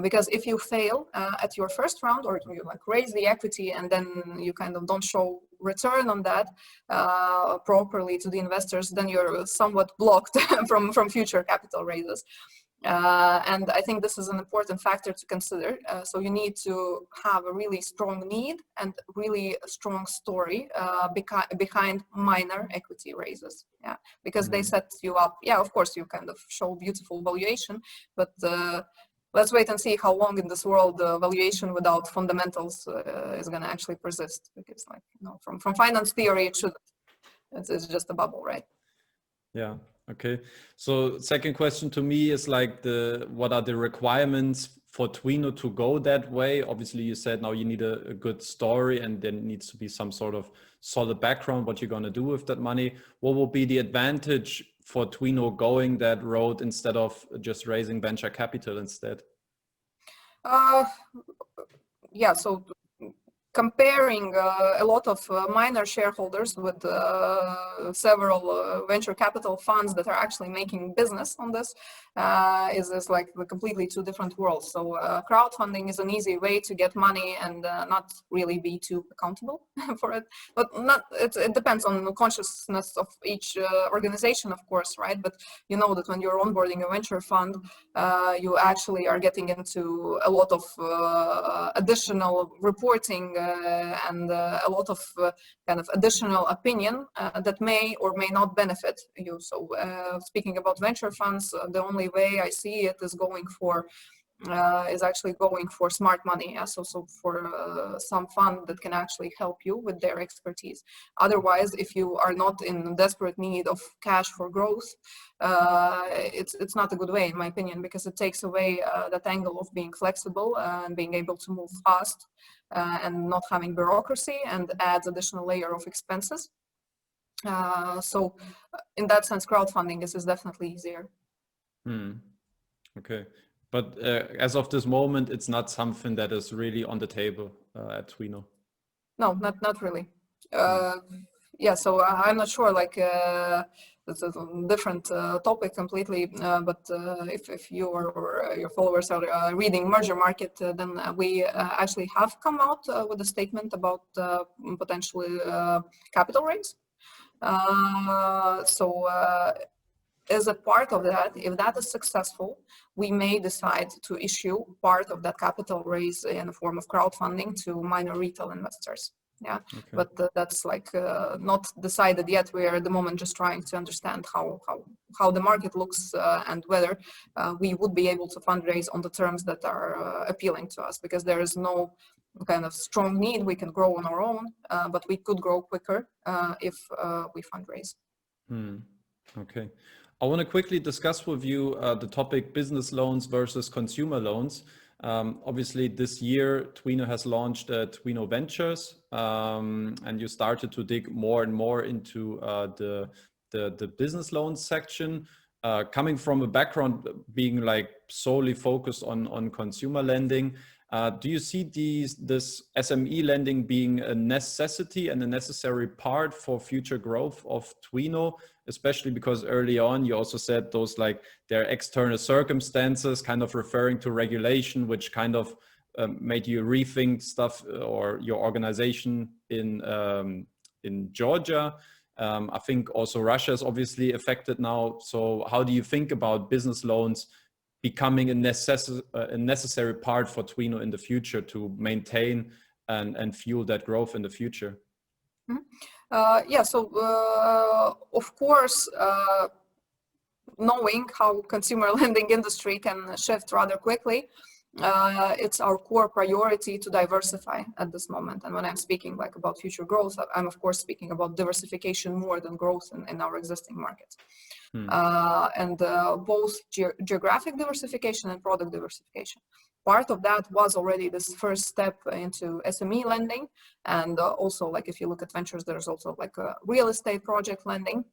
Because if you fail at your first round, or you like raise the equity and then you kind of don't show return on that properly to the investors, then you're somewhat blocked from future capital raises. And I think this is an important factor to consider. So you need to have a really strong need and really a strong story behind minor equity raises. Yeah, because they set you up. Yeah, of course, you kind of show beautiful valuation, but let's wait and see how long in this world valuation without fundamentals is going to actually persist. Because, like, from finance theory, it's just a bubble, right? Yeah. Okay. So second question to me is like what are the requirements for Twino to go that way? Obviously you said now you need a good story and there needs to be some sort of solid background, what you're going to do with that money. What will be the advantage for Twino going that road instead of just raising venture capital instead? Yeah, so comparing a lot of minor shareholders with several venture capital funds that are actually making business on this is like the completely two different worlds. So crowdfunding is an easy way to get money and not really be too accountable for it. But it depends on the consciousness of each organization, of course, right? But you know that when you're onboarding a venture fund, you actually are getting into a lot of additional reporting and a lot of kind of additional opinion that may or may not benefit you. So speaking about venture funds, the only way I see it is actually going for smart money. Yeah? So for some fund that can actually help you with their expertise. Otherwise, if you are not in desperate need of cash for growth, it's not a good way, in my opinion, because it takes away that angle of being flexible and being able to move fast and not having bureaucracy, and adds additional layer of expenses. So in that sense, crowdfunding is definitely easier. Okay. But as of this moment, it's not something that is really on the table at Twino. No, not really. Yeah, so I'm not sure, like, it's a different topic completely, but if you or your followers are reading Merger Market, then we actually have come out with a statement about potentially capital raise. So as a part of that, if that is successful, we may decide to issue part of that capital raise in the form of crowdfunding to minor retail investors. Yeah, okay. But that's like not decided yet. We are at the moment just trying to understand how the market looks and whether we would be able to fundraise on the terms that are appealing to us, because there is no kind of strong need. We can grow on our own, but we could grow quicker if we fundraise. Okay. I want to quickly discuss with you the topic business loans versus consumer loans. Obviously, this year, Twino has launched Twino Ventures, and you started to dig more and more into the business loans section. coming from a background being like solely focused on consumer lending, do you see this SME lending being a necessity and a necessary part for future growth of Twino, especially because early on you also said those like their external circumstances, kind of referring to regulation, which kind of made you rethink stuff or your organization in Georgia. I think also Russia is obviously affected now. So how do you think about business loans becoming a necessary part for Twino in the future to maintain and fuel that growth in the future? Yeah, so of course, knowing how consumer lending industry can shift rather quickly, it's our core priority to diversify at this moment. And when I'm speaking like about future growth, I'm of course speaking about diversification more than growth in our existing markets. And both geographic diversification and product diversification. Part of that was already this first step into SME lending. And also, like if you look at ventures, there's also like a real estate project lending.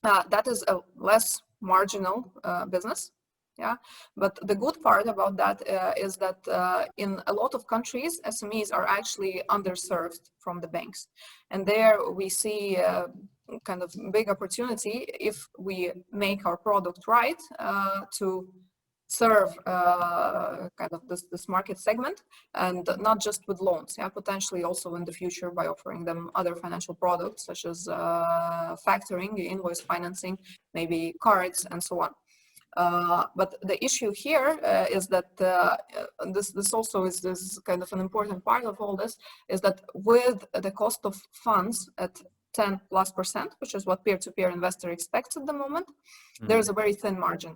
That is a less marginal business. Yeah, but the good part about that is that in a lot of countries, SMEs are actually underserved from the banks. And there we see kind of big opportunity if we make our product right to serve kind of this market segment, and not just with loans, yeah, potentially also in the future by offering them other financial products such as factoring, invoice financing, maybe cards, and so on. But the issue here is that this also is this kind of an important part of all this, is that with the cost of funds at 10+%, which is what peer-to-peer investor expects at the moment, there is a very thin margin.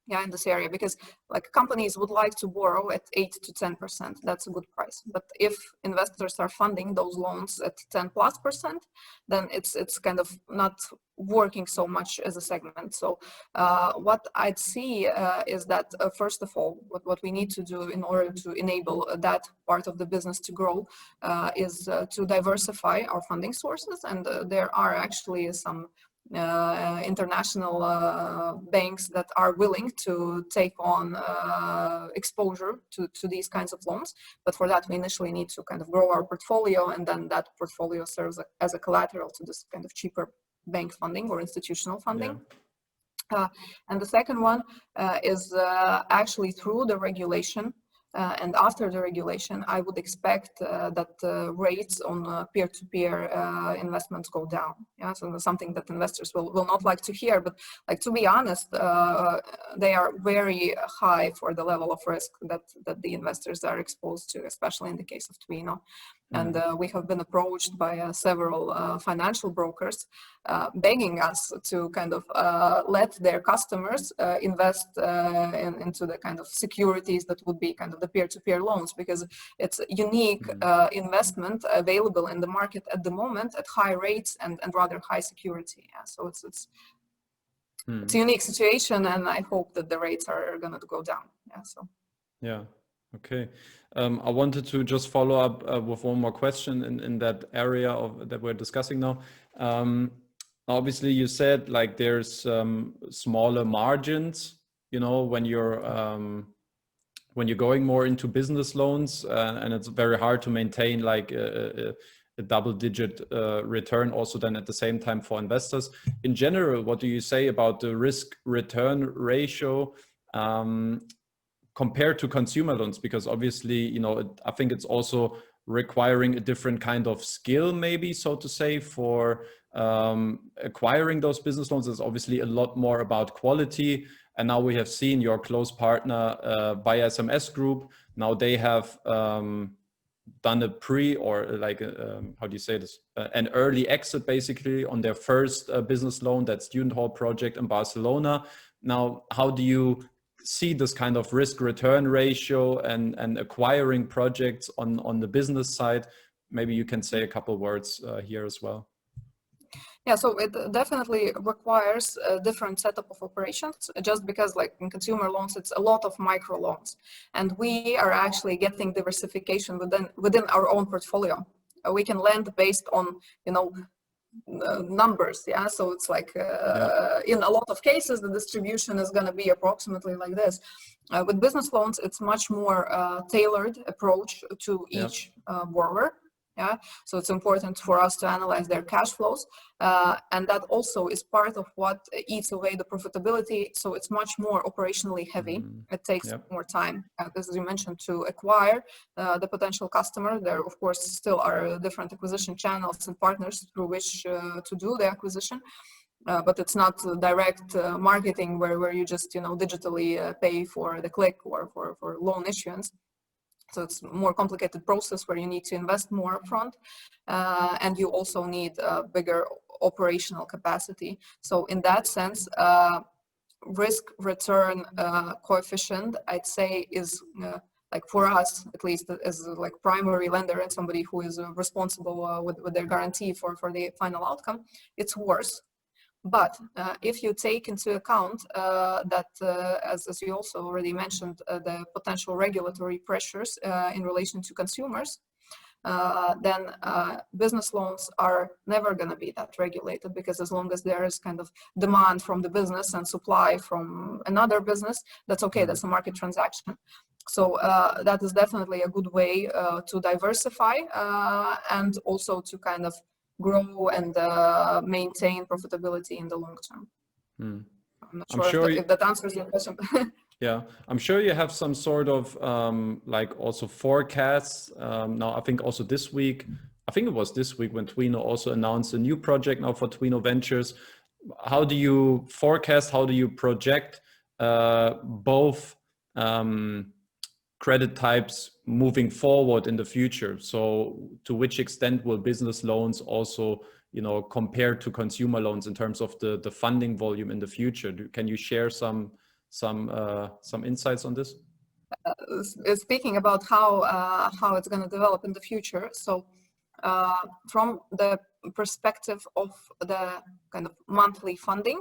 Yeah, in this area, because like companies would like to borrow at 8 to 10%. That's a good price. But if investors are funding those loans at 10+%, then it's kind of not working so much as a segment. So what I'd see is that first of all, what we need to do in order to enable that part of the business to grow is to diversify our funding sources. And there are actually some international banks that are willing to take on exposure to these kinds of loans. But for that, we initially need to kind of grow our portfolio, and then that portfolio serves as a collateral to this kind of cheaper bank funding or institutional funding. Yeah. And the second one is actually through the regulation. And after the regulation, I would expect that rates on peer-to-peer investments go down. Yeah, so that's something that investors will not like to hear. But like, to be honest, they are very high for the level of risk that the investors are exposed to, especially in the case of Twino. And we have been approached by several financial brokers begging us to kind of let their customers invest into the kind of securities that would be kind of the peer-to-peer loans, because it's a unique investment available in the market at the moment at high rates and rather high security. Yeah, so it's a unique situation, and I hope that the rates are going to go down. Yeah, so. Yeah. Okay. I wanted to just follow up with one more question in that area that we're discussing now. Obviously, you said like there's smaller margins, you know, when you're going more into business loans, and it's very hard to maintain like a double-digit return also then at the same time for investors. In general, what do you say about the risk-return ratio compared to consumer loans? Because obviously, you know, I think it's also requiring a different kind of skill, maybe, so to say, for acquiring those business loans. Is obviously a lot more about quality. And now we have seen your close partner, VIA SMS Group. Now they have done a how do you say this? An early exit basically on their first business loan, that student hall project in Barcelona. Now, how do you see this kind of risk return ratio and acquiring projects on the business side? Maybe you can say a couple words here as well. Yeah, so it definitely requires a different setup of operations, just because like in consumer loans, it's a lot of micro loans, and we are actually getting diversification within our own portfolio. We can lend based on, you know, numbers. Yeah, so it's like in a lot of cases the distribution is going to be approximately like this. With business loans, it's much more tailored approach to each borrower. Yeah, so it's important for us to analyze their cash flows, and that also is part of what eats away the profitability. So it's much more operationally heavy. It takes more time, as you mentioned, to acquire the potential customer. There, of course, still are different acquisition channels and partners through which to do the acquisition. But it's not direct marketing where you just digitally pay for the click or for loan issuance. So it's a more complicated process where you need to invest more upfront, and you also need a bigger operational capacity. So in that sense, risk return coefficient, I'd say, is like for us, at least as like primary lender and somebody who is responsible with their guarantee for the final outcome, it's worse. But if you take into account that, as you also already mentioned, the potential regulatory pressures in relation to consumers, then business loans are never going to be that regulated, because as long as there is kind of demand from the business and supply from another business, that's okay, that's a market transaction. So that is definitely a good way to diversify and also to kind of grow and maintain profitability in the long term. I'm not sure if that answers your question. Yeah, I'm sure you have some sort of like also forecasts. Now, I think also this week, I think it was this week when Twino also announced a new project now for Twino Ventures. How do you forecast, how do you project both credit types moving forward in the future? So to which extent will business loans also, compare to consumer loans in terms of the funding volume in the future? Can you share some insights on this? Speaking about how it's going to develop in the future. So from the perspective of the kind of monthly funding,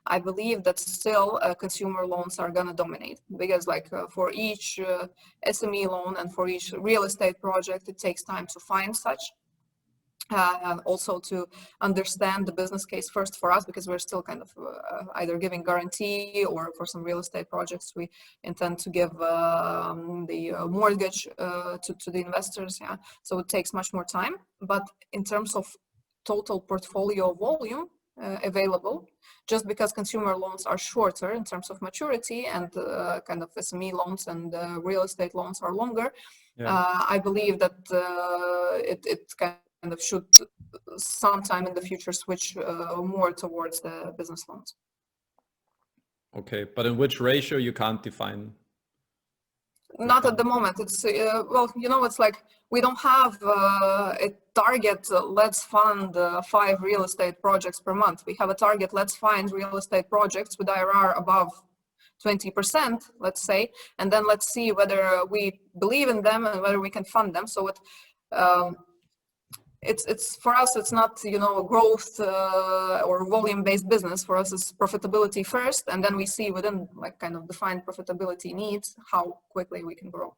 I believe that still consumer loans are going to dominate, because like for each SME loan and for each real estate project, it takes time to find such. And also to understand the business case first for us, because we're still kind of either giving guarantee, or for some real estate projects we intend to give the mortgage to the investors. Yeah, so it takes much more time. But in terms of total portfolio volume available, just because consumer loans are shorter in terms of maturity and kind of SME loans and real estate loans are longer, I believe that it kind of should sometime in the future switch more towards the business loans. Okay, but in which ratio you can't define? Not at the moment. It's well, it's like we don't have a target. Let's fund 5 real estate projects per month. We have a target. Let's find real estate projects with IRR above 20%, let's say, and then let's see whether we believe in them and whether we can fund them. So it's for us, it's not growth or volume-based business. For us, it's profitability first, and then we see within like kind of defined profitability needs how quickly we can grow.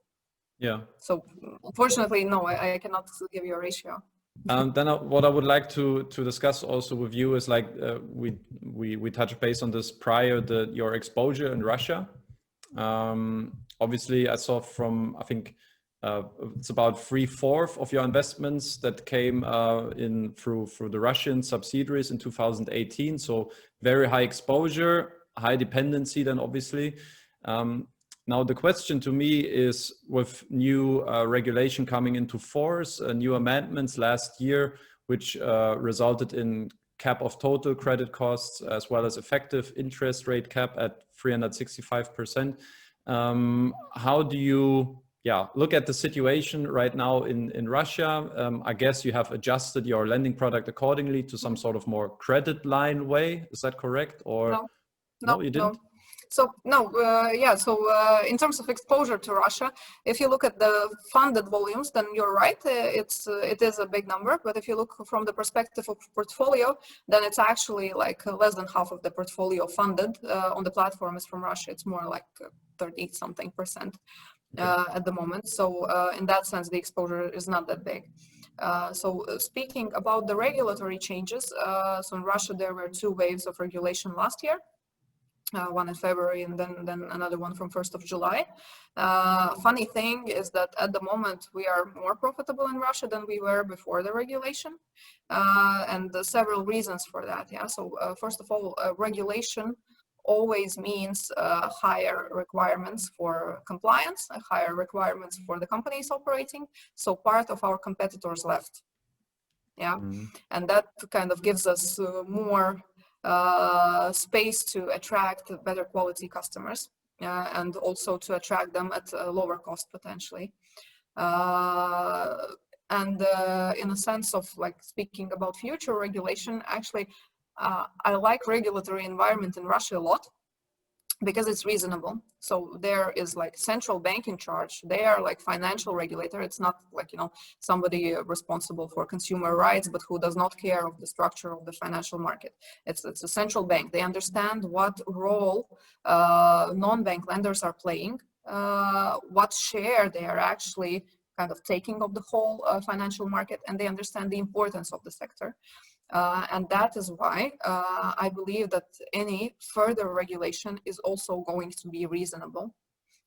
Yeah. So unfortunately, no, I cannot give you a ratio. Then what I would like to discuss also with you is like we touched base on this prior, your exposure in Russia. Obviously, I saw from I think. It's about 3/4 of your investments that came in through the Russian subsidiaries in 2018. So very high exposure, high dependency then obviously. Now the question to me is, with new regulation coming into force, new amendments last year, which resulted in cap of total credit costs as well as effective interest rate cap at 365%. How do you look at the situation right now in Russia? I guess you have adjusted your lending product accordingly to some sort of more credit line way. Is that correct? Or no, you didn't? No. So no, So in terms of exposure to Russia, if you look at the funded volumes, then you're right. It is a big number. But if you look from the perspective of portfolio, then it's actually like less than half of the portfolio funded on the platform is from Russia. It's more like 30-something%. At the moment. So in that sense, the exposure is not that big. Speaking about the regulatory changes, so in Russia there were 2 waves of regulation last year. One in February and then another one from 1st of July. Funny thing is that at the moment we are more profitable in Russia than we were before the regulation, and several reasons for that. Yeah. So first of all, regulation always means higher requirements for compliance, higher requirements for the companies operating. So part of our competitors left. Yeah, and that kind of gives us more space to attract better quality customers and also to attract them at a lower cost potentially. In a sense of like speaking about future regulation, actually, I like regulatory environment in Russia a lot because it's reasonable. So there is like central bank in charge. They are like financial regulator. It's not like, you know, somebody responsible for consumer rights, but who does not care of the structure of the financial market. It's a central bank. They understand what role non-bank lenders are playing, what share they are actually kind of taking of the whole financial market, and they understand the importance of the sector. And that is why I believe that any further regulation is also going to be reasonable.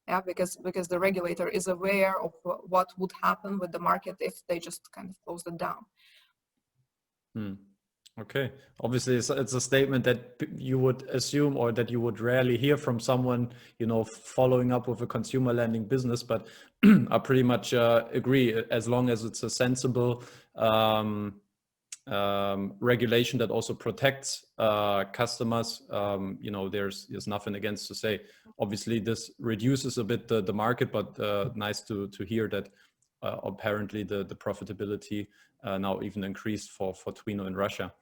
Yeah, because the regulator is aware of what would happen with the market if they just kind of closed it down. Okay, obviously it's a statement that you would assume or that you would rarely hear from someone, you know, following up with a consumer lending business, but I pretty much agree, as long as it's a sensible regulation that also protects customers, you know, there's nothing against to say. Obviously this reduces a bit the market, but nice to hear that apparently the profitability now even increased for Twino in Russia.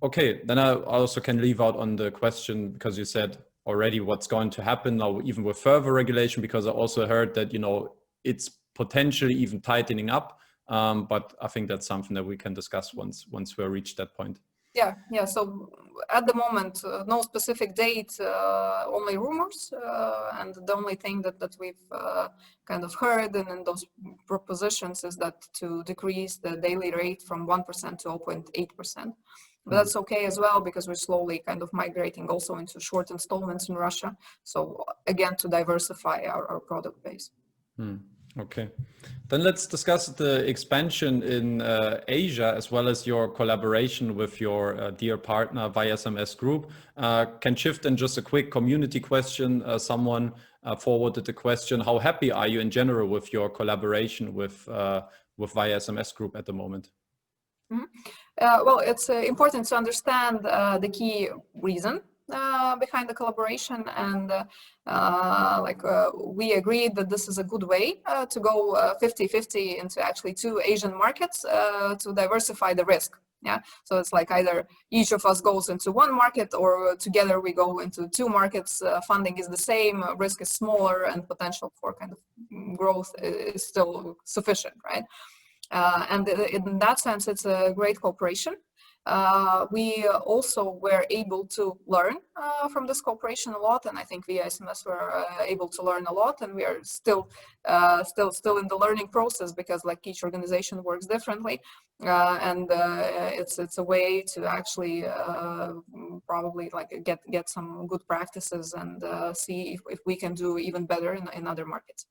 Okay, then I also can leave out on the question, because you said already what's going to happen now even with further regulation, because I also heard that, you know, it's potentially even tightening up. But I think that's something that we can discuss once we reach that point. Yeah. So at the moment, no specific date, only rumors. And the only thing that we've kind of heard in those propositions is that to decrease the daily rate from 1% to 0.8%. But that's okay as well, because we're slowly kind of migrating also into short installments in Russia. So again, to diversify our product base. Okay, then let's discuss the expansion in Asia, as well as your collaboration with your dear partner VIA SMS Group. Can shift in just a quick community question. Someone forwarded the question: how happy are you in general with your collaboration with VIA SMS Group at the moment? Well, it's important to understand the key reason behind the collaboration, and we agreed that this is a good way to go 50-50 into actually 2 Asian markets to diversify the risk. Yeah, so it's like either each of us goes into one market, or together we go into 2 markets. Funding is the same, risk is smaller, and potential for kind of growth is still sufficient, right? And in that sense, it's a great cooperation. We also were able to learn from this cooperation a lot, and I think VIA SMS were able to learn a lot, and we are still in the learning process, because like each organization works differently, and it's a way to actually probably like get some good practices and see if we can do even better in other markets.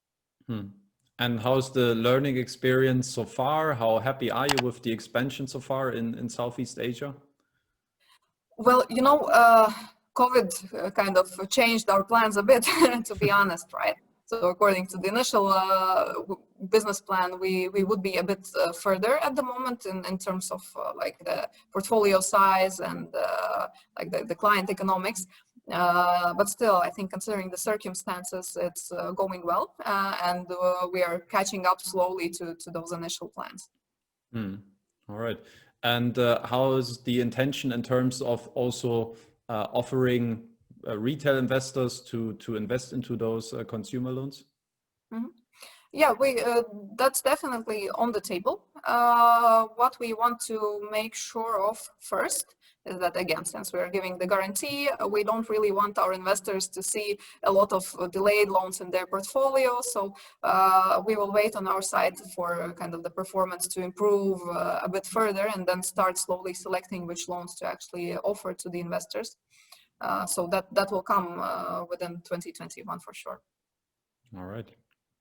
And how's the learning experience so far? How happy are you with the expansion so far in Southeast Asia? Well, you know, COVID kind of changed our plans a bit, to be honest, right? So according to the initial business plan, we would be a bit further at the moment in terms of like the portfolio size and like the client economics. But still, I think considering the circumstances, it's going well, and we are catching up slowly to those initial plans. All right. And how is the intention in terms of also offering retail investors to invest into those consumer loans? Yeah, that's definitely on the table. what we want to make sure of first is that, again, since we are giving the guarantee, we don't really want our investors to see a lot of delayed loans in their portfolio. So we will wait on our side for kind of the performance to improve a bit further, and then start slowly selecting which loans to actually offer to the investors. So that will come within 2021 for sure. All right.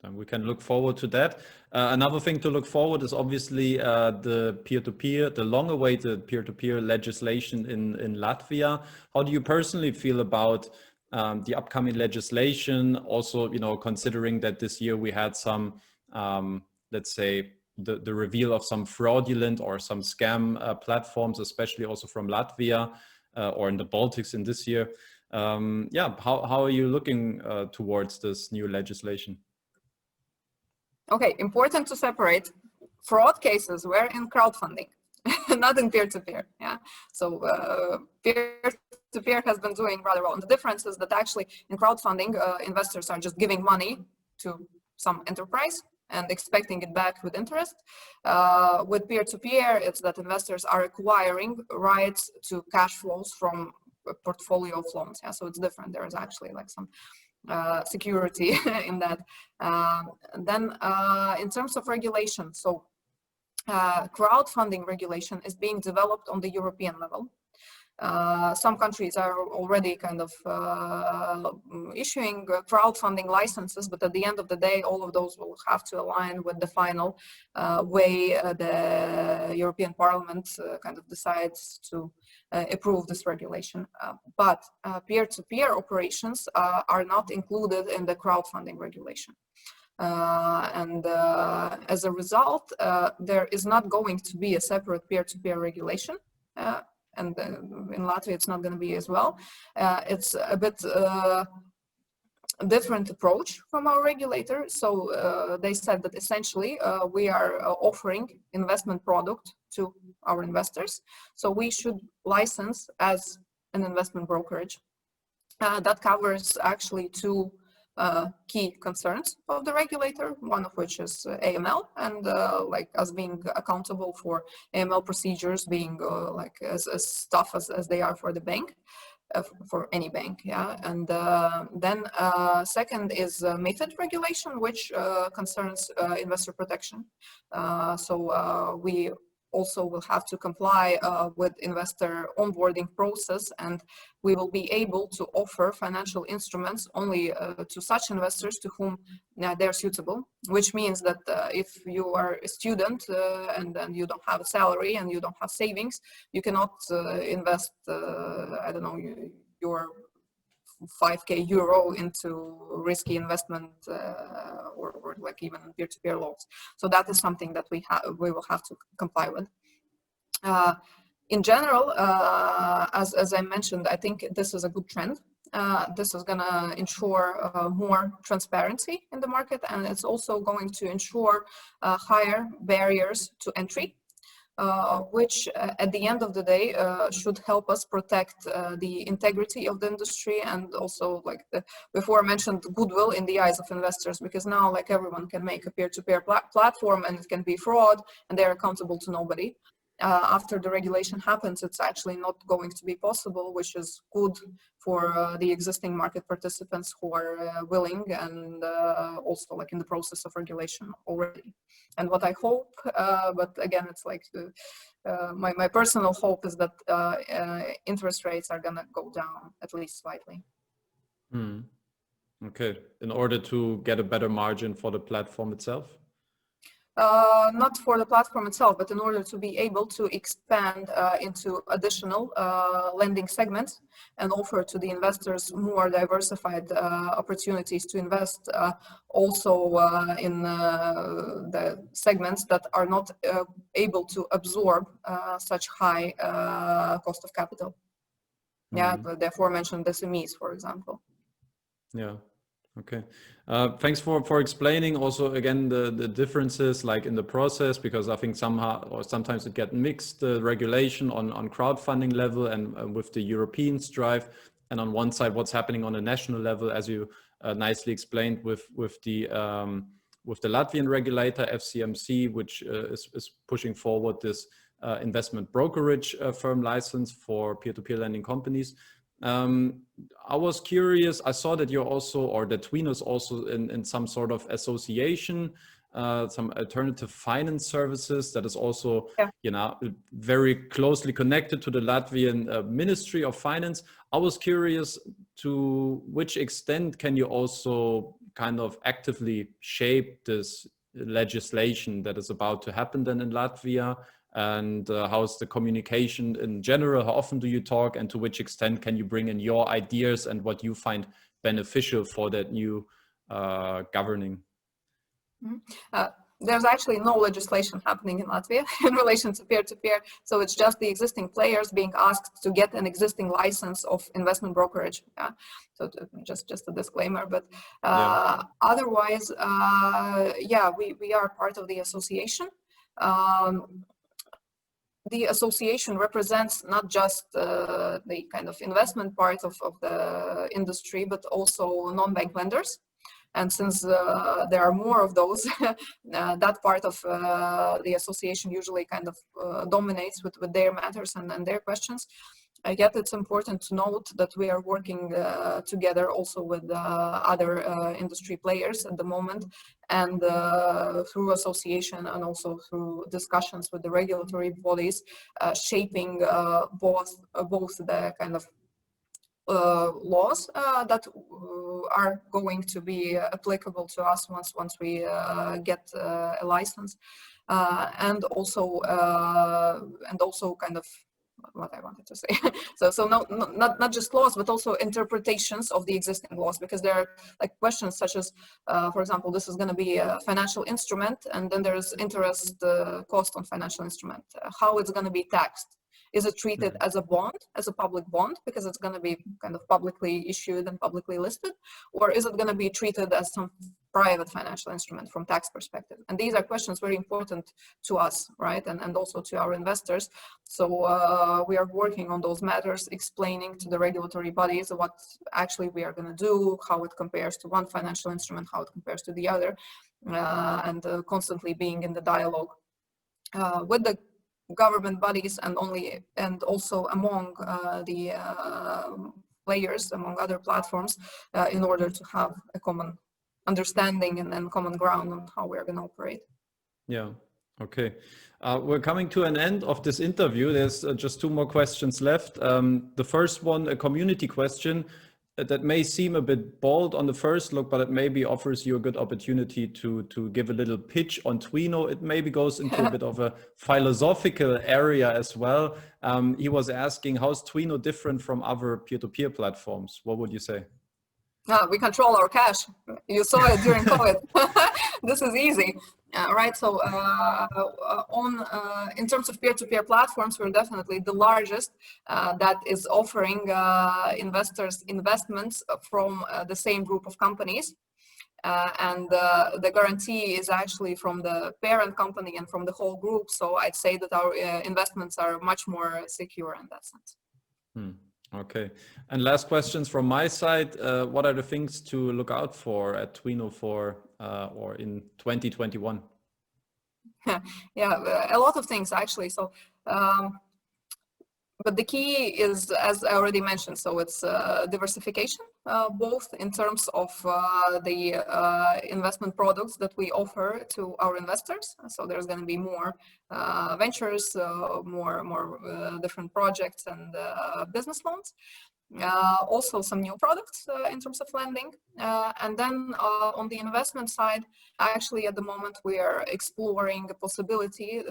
Then we can look forward to that. Another thing to look forward is obviously the peer-to-peer, the long-awaited peer-to-peer legislation in Latvia. How do you personally feel about the upcoming legislation? Also, considering that this year we had some, let's say, the reveal of some fraudulent or some scam platforms, especially also from Latvia or in the Baltics in this year. How are you looking towards this new legislation? Okay, important to separate. Fraud cases were in crowdfunding, not in peer-to-peer. Yeah, so peer-to-peer has been doing rather well. And the difference is that actually in crowdfunding, investors are just giving money to some enterprise and expecting it back with interest. With peer-to-peer, it's that investors are acquiring rights to cash flows from a portfolio of loans. Yeah, so it's different. There is actually like some security in that. Then in terms of regulation, so crowdfunding regulation is being developed on the European level. Some countries are already kind of issuing crowdfunding licenses, but at the end of the day, all of those will have to align with the final way the European Parliament kind of decides to approve this regulation. But peer-to-peer operations are not included in the crowdfunding regulation. As a result, there is not going to be a separate peer-to-peer regulation. And in Latvia, it's not going to be as well. It's a bit different approach from our regulator. So they said that essentially we are offering investment product to our investors. So we should license as an investment brokerage. That covers actually two key concerns of the regulator, one of which is AML, and like us being accountable for AML procedures being like as tough as they are for the bank, for any bank. Yeah, and then second is MiFID regulation, which concerns investor protection. So we also will have to comply with investor onboarding process, and we will be able to offer financial instruments only to such investors to whom they're suitable, which means that if you are a student and then you don't have a salary and you don't have savings, you cannot invest, I don't know, your 5k euro into risky investment or like even peer-to-peer loans. So that is something that we will have to comply with. In general, as I mentioned, I think this is a good trend. This is going to ensure more transparency in the market, and it's also going to ensure higher barriers to entry. Which at the end of the day should help us protect the integrity of the industry, and also like the before mentioned goodwill in the eyes of investors, because now like everyone can make a peer-to-peer platform and it can be fraud and they're accountable to nobody. After the regulation happens, it's actually not going to be possible, which is good for the existing market participants who are willing and also like in the process of regulation already. And what I hope, but again, it's like my personal hope is that interest rates are gonna go down at least slightly. Okay, in order to get a better margin for the platform itself? Not for the platform itself, but in order to be able to expand into additional lending segments and offer to the investors more diversified opportunities to invest also in the segments that are not able to absorb such high cost of capital. Yeah, the aforementioned SMEs, for example. Yeah. Okay. Thanks for explaining also again the differences like in the process, because I think somehow or sometimes it get mixed, the regulation on crowdfunding level and with the European drive, and on one side what's happening on a national level, as you nicely explained with the with the Latvian regulator FCMC, which is pushing forward this investment brokerage firm license for peer-to-peer lending companies. I was curious, I saw that you're also, or that Twino is also in some sort of association, some alternative finance services that is also, you know, very closely connected to the Latvian Ministry of Finance. I was curious, to which extent can you also kind of actively shape this legislation that is about to happen then in Latvia? And how's the communication in general? How often do you talk, and to which extent can you bring in your ideas and what you find beneficial for that new governing? There's actually no legislation happening in Latvia in relation to peer-to-peer. So it's just the existing players being asked to get an existing license of investment brokerage. Yeah. So just a disclaimer, but otherwise, yeah, we are part of the association. The association represents not just the kind of investment part of the industry, but also non-bank lenders. And since there are more of those, that part of the association usually kind of dominates with their matters and their questions. Yet it's important to note that we are working together also with other industry players at the moment, and through association and also through discussions with the regulatory bodies, shaping both the kind of laws that are going to be applicable to us once we get a license, and also kind of what I wanted to say. so not just laws, but also interpretations of the existing laws, because there are like questions such as, for example, this is going to be a financial instrument, and then there's interest cost on financial instrument. How it's going to be taxed? Is it treated as a bond, as a public bond, because it's going to be kind of publicly issued and publicly listed? Or is it going to be treated as some private financial instrument from tax perspective? And these are questions very important to us, right? And also to our investors. So we are working on those matters, explaining to the regulatory bodies what actually we are going to do, how it compares to one financial instrument, how it compares to the other, and constantly being in the dialogue with the government bodies and also among the players, among other platforms, in order to have a common understanding and common ground on how we're going to operate. Yeah. Okay. We're coming to an end of this interview. There's just two more questions left. The first one, a community question that may seem a bit bold on the first look, but it maybe offers you a good opportunity to give a little pitch on Twino. It maybe goes into a bit of a philosophical area as well. He was asking, how's Twino different from other peer-to-peer platforms? What would you say? We control our cash. You saw it during COVID. This is easy, right? So in terms of peer-to-peer platforms, we're definitely the largest that is offering investors investments from the same group of companies. And the guarantee is actually from the parent company and from the whole group. So I'd say that our investments are much more secure in that sense. Okay. And last questions from my side. What are the things to look out for at Twino or in 2021? Yeah, a lot of things actually. So, but the key is, as I already mentioned, so it's diversification, both in terms of the investment products that we offer to our investors. So there's going to be more ventures, more different projects and business loans. Also some new products in terms of lending. And then on the investment side, actually at the moment we are exploring a possibility,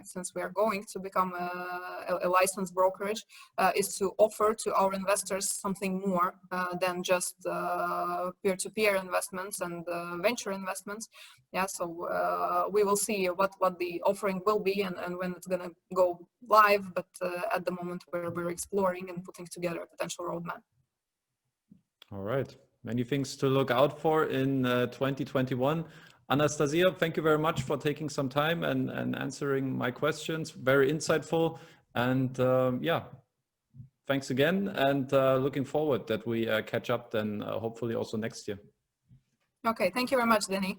since we are going to become a licensed brokerage, is to offer to our investors something more than just peer-to-peer investments and venture investments. Yeah, so we will see what the offering will be and when it's going to go live, but at the moment we're exploring and putting together a potential roadmap. All right, many things to look out for in 2021. Anastasija, thank you very much for taking some time and answering my questions. Very insightful. And yeah, thanks again. And looking forward that we catch up then hopefully also next year. Okay, thank you very much, Denny.